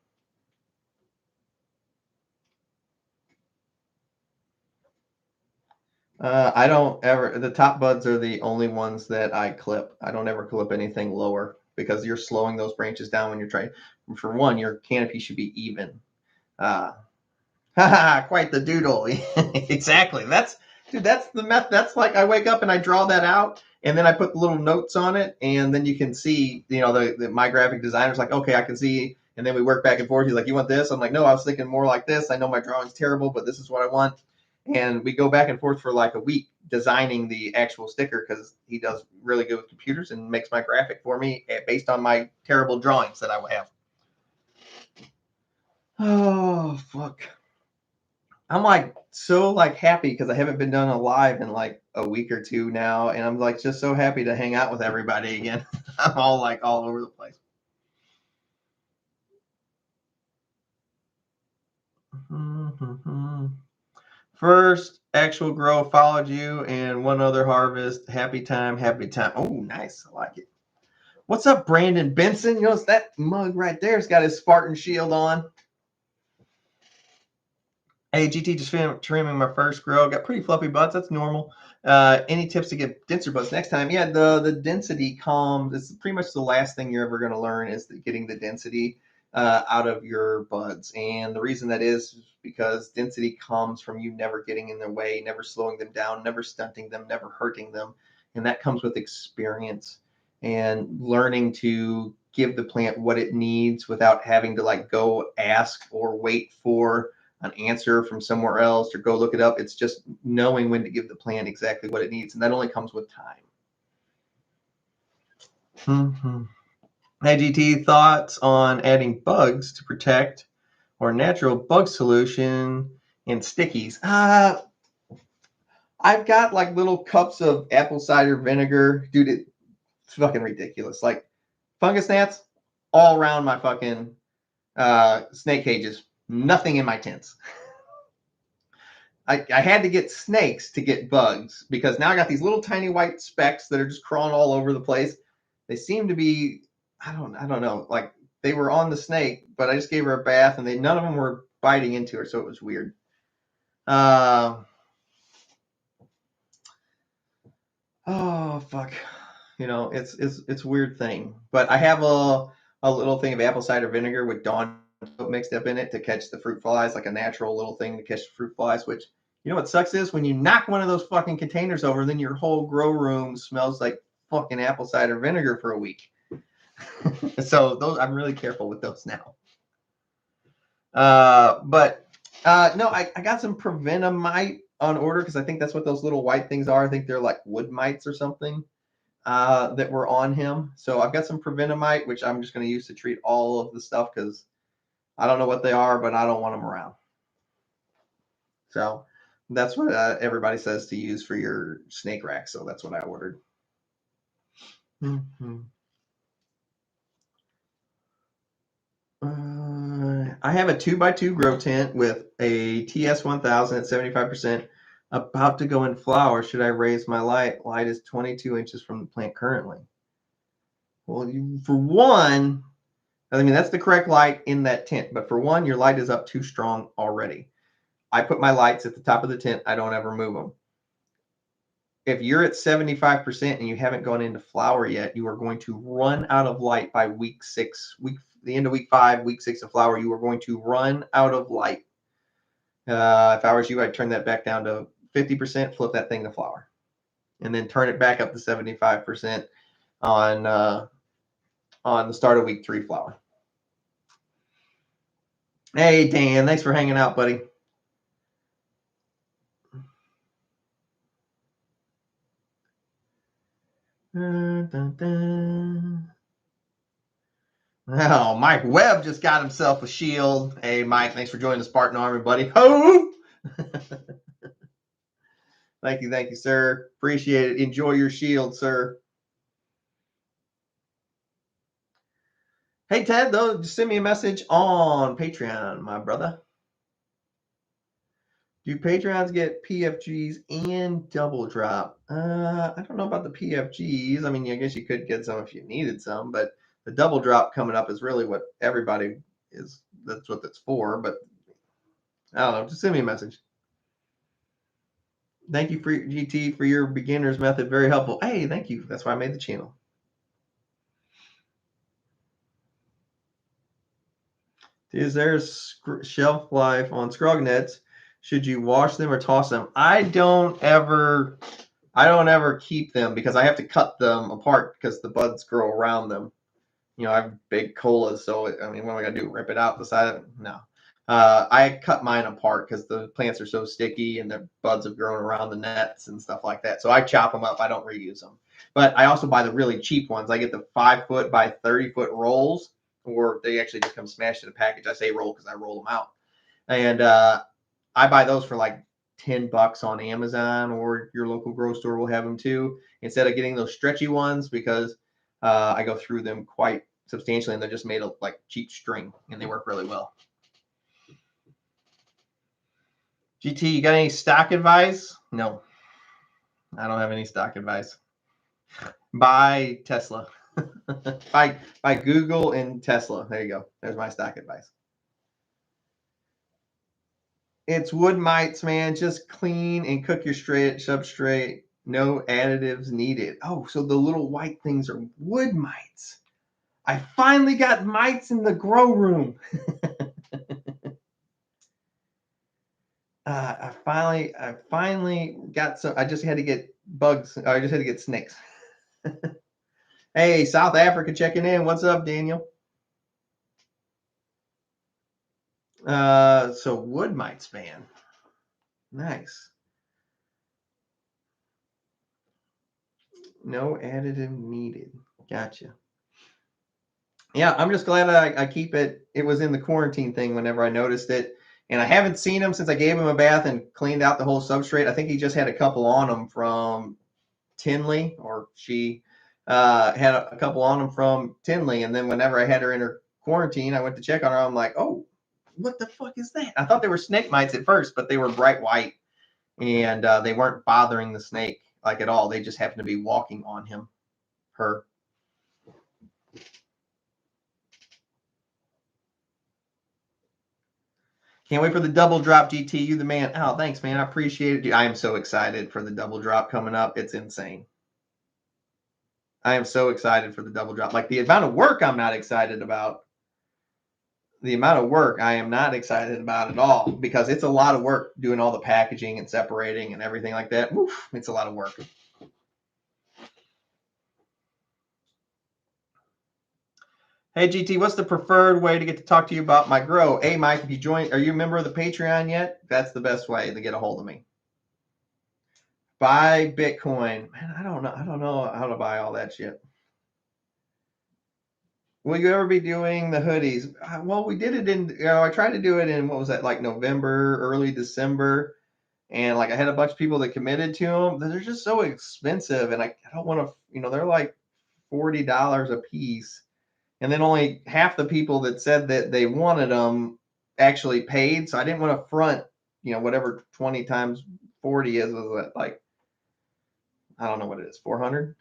I don't ever, the top buds are the only ones that I clip. I don't ever clip anything lower because you're slowing those branches down when you're trying. For one, your canopy should be even. Quite the doodle. Exactly. That's the method. That's like I wake up and I draw that out, and then I put the little notes on it, and then you can see, my graphic designer's like, okay, I can see, and then we work back and forth. He's like, you want this? I'm like, no, I was thinking more like this. I know my drawing's terrible, but this is what I want. And we go back and forth for like a week designing the actual sticker because he does really good with computers and makes my graphic for me based on my terrible drawings that I would have. Oh, fuck. I'm like so like happy because I haven't been done a live in like a week or two now, and I'm like just so happy to hang out with everybody again. I'm all like all over the place. First actual grow followed you, and one other harvest. Happy time, happy time. Oh, nice. I like it. What's up, Brandon Benson? You know, it's that mug right there. It's got his Spartan shield on. Hey, GT, just trimming my first grow. Got pretty fluffy buds. That's normal. Any tips to get denser buds next time? Yeah, the density comes. It's pretty much the last thing you're ever going to learn is getting the density out of your buds. And the reason that is because density comes from you never getting in their way, never slowing them down, never stunting them, never hurting them. And that comes with experience and learning to give the plant what it needs without having to like go ask or wait for an answer from somewhere else or go look it up. It's just knowing when to give the plant exactly what it needs. And that only comes with time. Hey, GT, thoughts on adding bugs to protect or natural bug solution and stickies? I've got like little cups of apple cider vinegar. Dude, it's fucking ridiculous. Like fungus gnats all around my fucking snake cages. Nothing in my tents. I had to get snakes to get bugs because now I got these little tiny white specks that are just crawling all over the place. They seem to be, I don't know, like they were on the snake, but I just gave her a bath and none of them were biting into her, so it was weird. Oh fuck, it's a weird thing. But I have a little thing of apple cider vinegar with Dawn mixed up in it to catch the fruit flies, like a natural little thing to catch the fruit flies, which You know what sucks is when you knock one of those fucking containers over, then your whole grow room smells like fucking apple cider vinegar for a week. So those, I'm really careful with those now. No, I got some Prevenamite on order because I think that's what those little white things are. I think they're like wood mites or something that were on him. So I've got some Prevenamite, which I'm just going to use to treat all of the stuff because I don't know what they are, but I don't want them around. So that's what everybody says to use for your snake rack. So that's what I ordered. Mm-hmm. I have a 2x2 grow tent with a TS1000 at 75%. About to go in flower. Should I raise my light? Light is 22 inches from the plant currently. Well, for one, I mean, that's the correct light in that tent. But for one, your light is up too strong already. I put my lights at the top of the tent. I don't ever move them. If you're at 75% and you haven't gone into flower yet, you are going to run out of light by week 6. The end of week 5, week 6 of flower, you are going to run out of light. If I was you, I'd turn that back down to 50%, flip that thing to flower, and then turn it back up to 75% on the start of week 3 flower. Hey, Dan, thanks for hanging out, buddy. Dun, dun, dun. Oh, Mike Webb just got himself a shield. Hey, Mike, thanks for joining the Spartan Army, buddy. Ho! Thank you, sir. Appreciate it. Enjoy your shield, sir. Hey, Ted, though, just send me a message on Patreon, my brother. Do Patreons get PFGs and double drop? I don't know about the PFGs. I mean, I guess you could get some if you needed some, but the double drop coming up is really what everybody is. That's what that's for. But I don't know. Just send me a message. Thank you for GT for your beginner's method. Very helpful. Hey, thank you. That's why I made the channel. Is there shelf life on scrog nets? Should you wash them or toss them? I don't ever keep them because I have to cut them apart because the buds grow around them. You know, I have big colas, so I mean, what am I gonna do? Rip it out the side of it? No. I cut mine apart because the plants are so sticky and the buds have grown around the nets and stuff like that. So I chop them up. I don't reuse them. But I also buy the really cheap ones. I get the 5-foot by 30-foot rolls, or they actually just come smashed in a package. I say roll because I roll them out. And I buy those for like $10 on Amazon, or your local grocery store will have them too, instead of getting those stretchy ones, because I go through them quite substantially and they're just made of like cheap string and they work really well. GT, you got any stock advice? No, I don't have any stock advice. Buy Tesla. buy Google and Tesla. There you go. There's my stock advice. It's wood mites, man. Just clean and cook your substrate. No additives needed. Oh, so the little white things are wood mites. I finally got mites in the grow room. I finally got some. I just had to get bugs. I just had to get snakes. Hey, South Africa checking in. What's up, Daniel? So wood mites, man. Nice. No additive needed. Gotcha. Yeah, I'm just glad I keep it. It was in the quarantine thing whenever I noticed it. And I haven't seen him since I gave him a bath and cleaned out the whole substrate. I think he just had a couple on him from Tinley, or she had a couple on him from Tinley. And then whenever I had her in her quarantine, I went to check on her. I'm like, oh, what the fuck is that? I thought they were snake mites at first, but they were bright white. And they weren't bothering the snake like at all. They just happened to be walking on him, her. Can't wait for the double drop, GT. You the man. Oh, thanks, man. I appreciate it. Dude, I am so excited for the double drop coming up. It's insane. I am so excited for the double drop. Like, the amount of work I'm not excited about. the amount of work I am not excited about at all, because it's a lot of work doing all the packaging and separating and everything like that. Oof, it's a lot of work. Hey GT, what's the preferred way to get to talk to you about my grow? Hey Mike, if you join, are you a member of the Patreon yet? That's the best way to get a hold of me. Buy Bitcoin. Man, I don't know how to buy all that shit. Will you ever be doing the hoodies? Well, we did it in, I tried to do it in, what was that, like November, early December. And like I had a bunch of people that committed to them. They're just so expensive. And I don't want to, they're like $40 a piece. And then only half the people that said that they wanted them actually paid. So I didn't want to front, whatever 20 times 40 is, was that like, I don't know what it is, 400,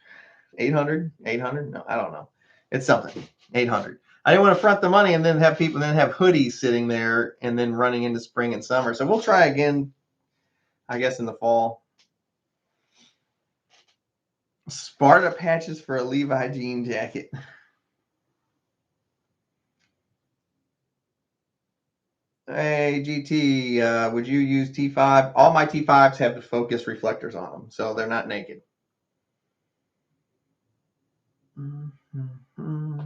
800, 800? No, I don't know. It's something, 800. I didn't want to front the money and then have hoodies sitting there and then running into spring and summer. So we'll try again, I guess, in the fall. Sparta patches for a Levi jean jacket. Hey, GT, would you use T5? All my T5s have the focus reflectors on them, so they're not naked. Mm-hmm.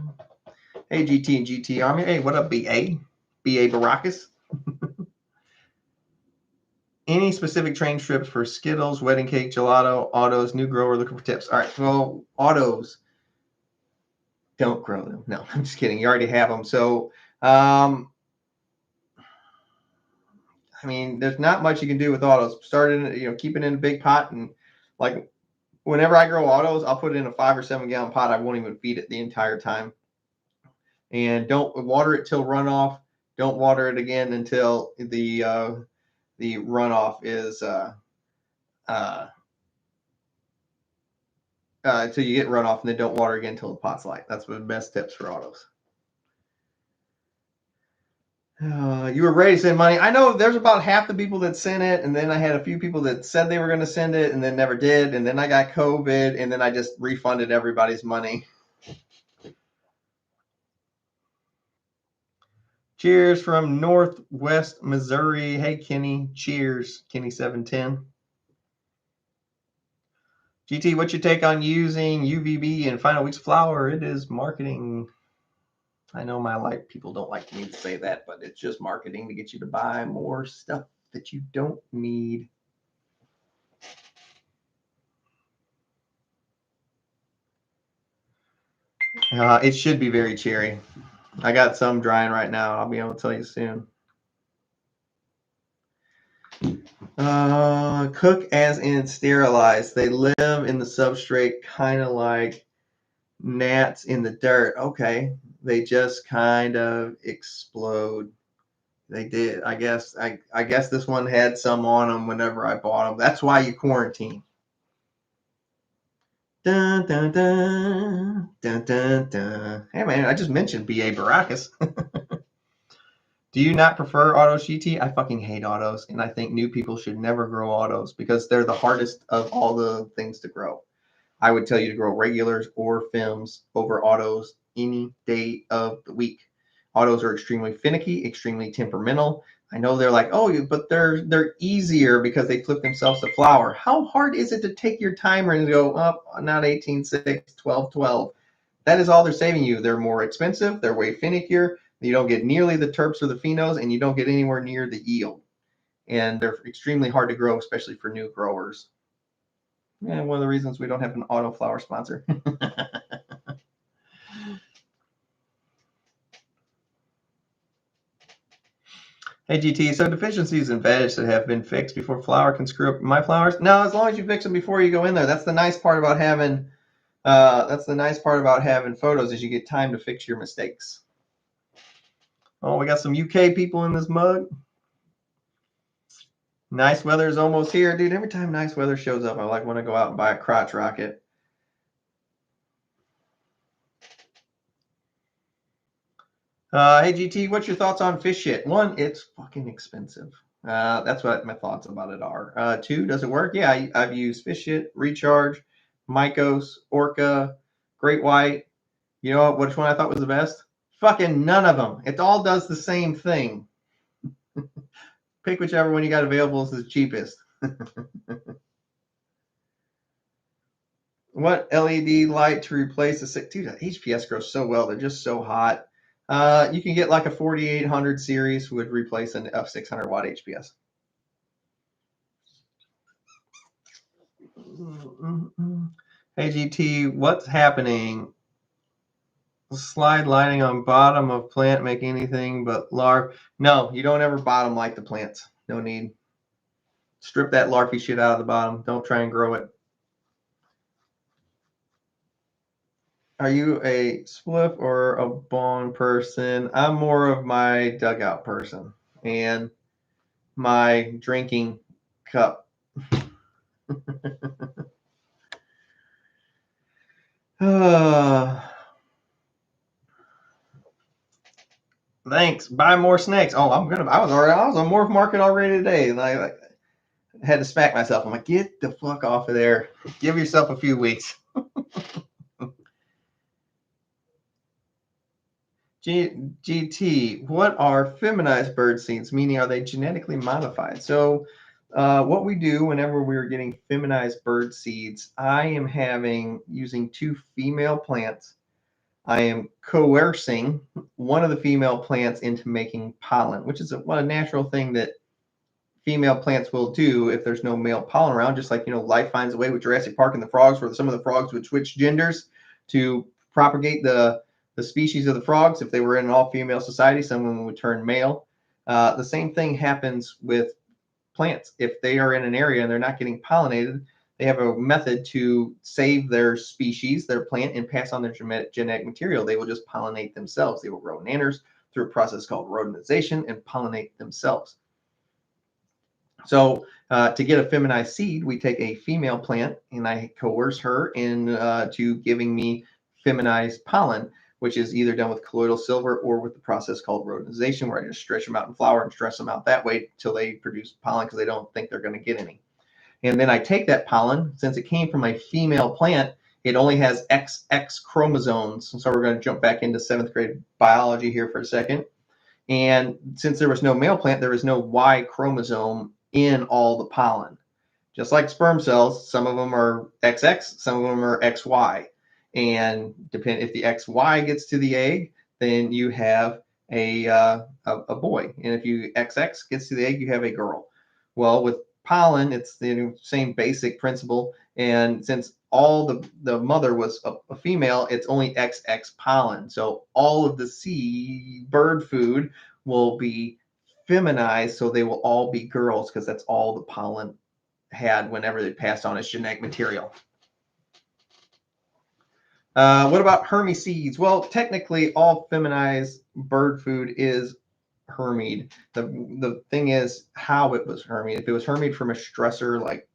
Hey, GT and GT Army. Hey, what up, BA? BA Baracus? Any specific train strips for Skittles, wedding cake, gelato, autos, new grower looking for tips? All right, well, autos, don't grow them. No, I'm just kidding. You already have them. So, I mean, there's not much you can do with autos. Start in, keep it in a big pot, and like whenever I grow autos, I'll put it in a 5 or 7 gallon pot. I won't even feed it the entire time. And don't water it till runoff. Don't water it again until the runoff is until you get runoff, and then don't water again until the pot's light. That's one of the best tips for autos. You were ready to send money. I know there's about half the people that sent it, and then I had a few people that said they were going to send it and then never did, and then I got COVID, and then I just refunded everybody's money. Cheers from Northwest Missouri. Hey, Kenny. Cheers, Kenny710. GT, what's your take on using UVB in final weeks flower? It is marketing. I know people don't like me to say that, but it's just marketing to get you to buy more stuff that you don't need. It should be very cherry. I got some drying right now. I'll be able to tell you soon. Cook as in sterilize. They live in the substrate, kind of like gnats in the dirt. Okay. They just kind of explode. They did. I guess this one had some on them whenever I bought them. That's why you quarantine. Dun, dun, dun, dun, dun, dun. Hey man, I just mentioned B.A. Baracus. Do you not prefer autos, GT? I fucking hate autos, and I think new people should never grow autos because they're the hardest of all the things to grow. I would tell you to grow regulars or films over autos any day of the week. Autos are extremely finicky, extremely temperamental. I know they're like, oh, but they're easier because they flip themselves to flower. How hard is it to take your timer and go up, not 18.6, 12.12? That is all they're saving you. They're more expensive. They're way finickier. You don't get nearly the terps or the phenos, and you don't get anywhere near the yield. And they're extremely hard to grow, especially for new growers. And one of the reasons we don't have an auto flower sponsor. Hey GT, so deficiencies in veg that have been fixed before flower can screw up my flowers? No, as long as you fix them before you go in there. That's the nice part about having photos, is you get time to fix your mistakes. Oh, we got some UK people in this mug. Nice weather is almost here, dude. Every time nice weather shows up, I want to go out and buy a crotch rocket. Hey GT, what's your thoughts on fish shit? One, it's fucking expensive. That's what my thoughts about it are. Two, does it work? Yeah, I've used fish shit, Recharge, Mycos, Orca, Great White. You know which one I thought was the best? Fucking none of them. It all does the same thing. Pick whichever one you got available is the cheapest. What LED light to replace the six? Dude, the HPS grows so well. They're just so hot. You can get like a 4800 series would replace an F600 watt HPS. Hey GT, what's happening? Slide lighting on bottom of plant make anything but larvae? No, you don't ever bottom light the plants. No need. Strip that larvae shit out of the bottom. Don't try and grow it. Are you a spliff or a bone person? I'm more of my dugout person and my drinking cup. Thanks. Buy more snakes. Oh, I was on Morph Market already today, and I had to smack myself. I'm like, get the fuck off of there. Give yourself a few weeks. GT, what are feminized bird seeds? Meaning, are they genetically modified? So, what we do whenever we're getting feminized bird seeds, I am using 2 female plants. I am coercing one of the female plants into making pollen, which is a natural thing that female plants will do if there's no male pollen around. Just like, life finds a way with Jurassic Park and the frogs, where some of the frogs would switch genders to propagate the species of the frogs. If they were in an all-female society, some of them would turn male. The same thing happens with plants. If they are in an area and they're not getting pollinated, they have a method to save their species, their plant, and pass on their genetic material. They will just pollinate themselves. They will grow nanners through a process called rodentization and pollinate themselves. So to get a feminized seed, we take a female plant and I coerce her into giving me feminized pollen, which is either done with colloidal silver or with the process called rodentization, where I just stretch them out in flour and stress them out that way till they produce pollen because they don't think they're going to get any. And then I take that pollen, since it came from a female plant, it only has XX chromosomes. So we're going to jump back into 7th grade biology here for a second. And since there was no male plant, there was no Y chromosome in all the pollen. Just like sperm cells, some of them are XX, some of them are XY. And if the XY gets to the egg, then you have a boy. And if you XX gets to the egg, you have a girl. Well, with pollen, it's the same basic principle. And since all the mother was a female, it's only XX pollen. So all of the bird food will be feminized, so they will all be girls because that's all the pollen had whenever they passed on its genetic material. What about Hermes seeds? Well, technically, all feminized bird food is Hermed. The thing is how it was Hermed. If it was Hermed from a stressor like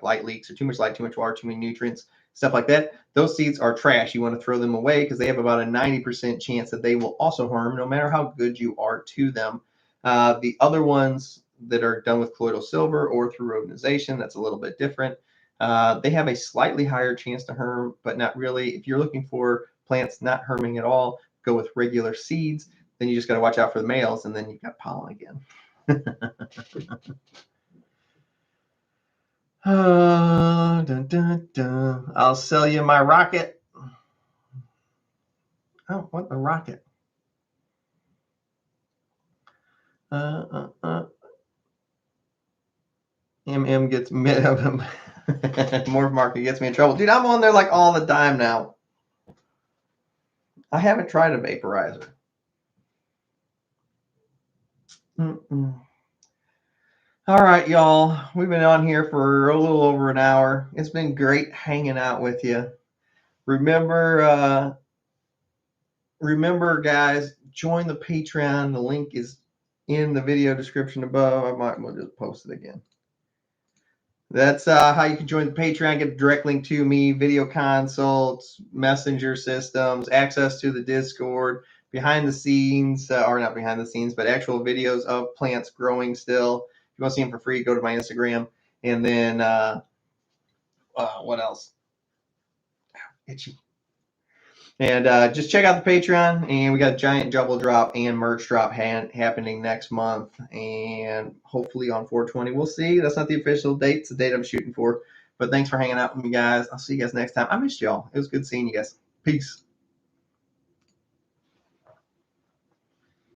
light leaks or too much light, too much water, too many nutrients, stuff like that, those seeds are trash. You want to throw them away because they have about a 90% chance that they will also harm, no matter how good you are to them. The other ones that are done with colloidal silver or through rodentization, that's a little bit different. They have a slightly higher chance to herm, but not really. If you're looking for plants not herming at all, go with regular seeds. Then you just got to watch out for the males, and then you've got pollen again. Dun, dun, dun. I'll sell you my rocket. Oh, what a rocket. MM gets Morph Market gets me in trouble. Dude, I'm on there like all the time now. I haven't tried a vaporizer. All right, y'all. We've been on here for a little over an hour. It's been great hanging out with you. Remember, guys, join the Patreon. The link is in the video description above. We'll just post it again. That's how you can join the Patreon, get a direct link to me, video consults, messenger systems, access to the Discord, behind the scenes, or not behind the scenes, but actual videos of plants growing still. If you want to see them for free, go to my Instagram. And then, what else? Itchy. And just check out the Patreon, and we got a giant double drop and merch drop happening next month, and hopefully on 420. We'll see. That's not the official date. It's the date I'm shooting for. But thanks for hanging out with me, guys. I'll see you guys next time. I missed y'all. It was good seeing you guys. Peace.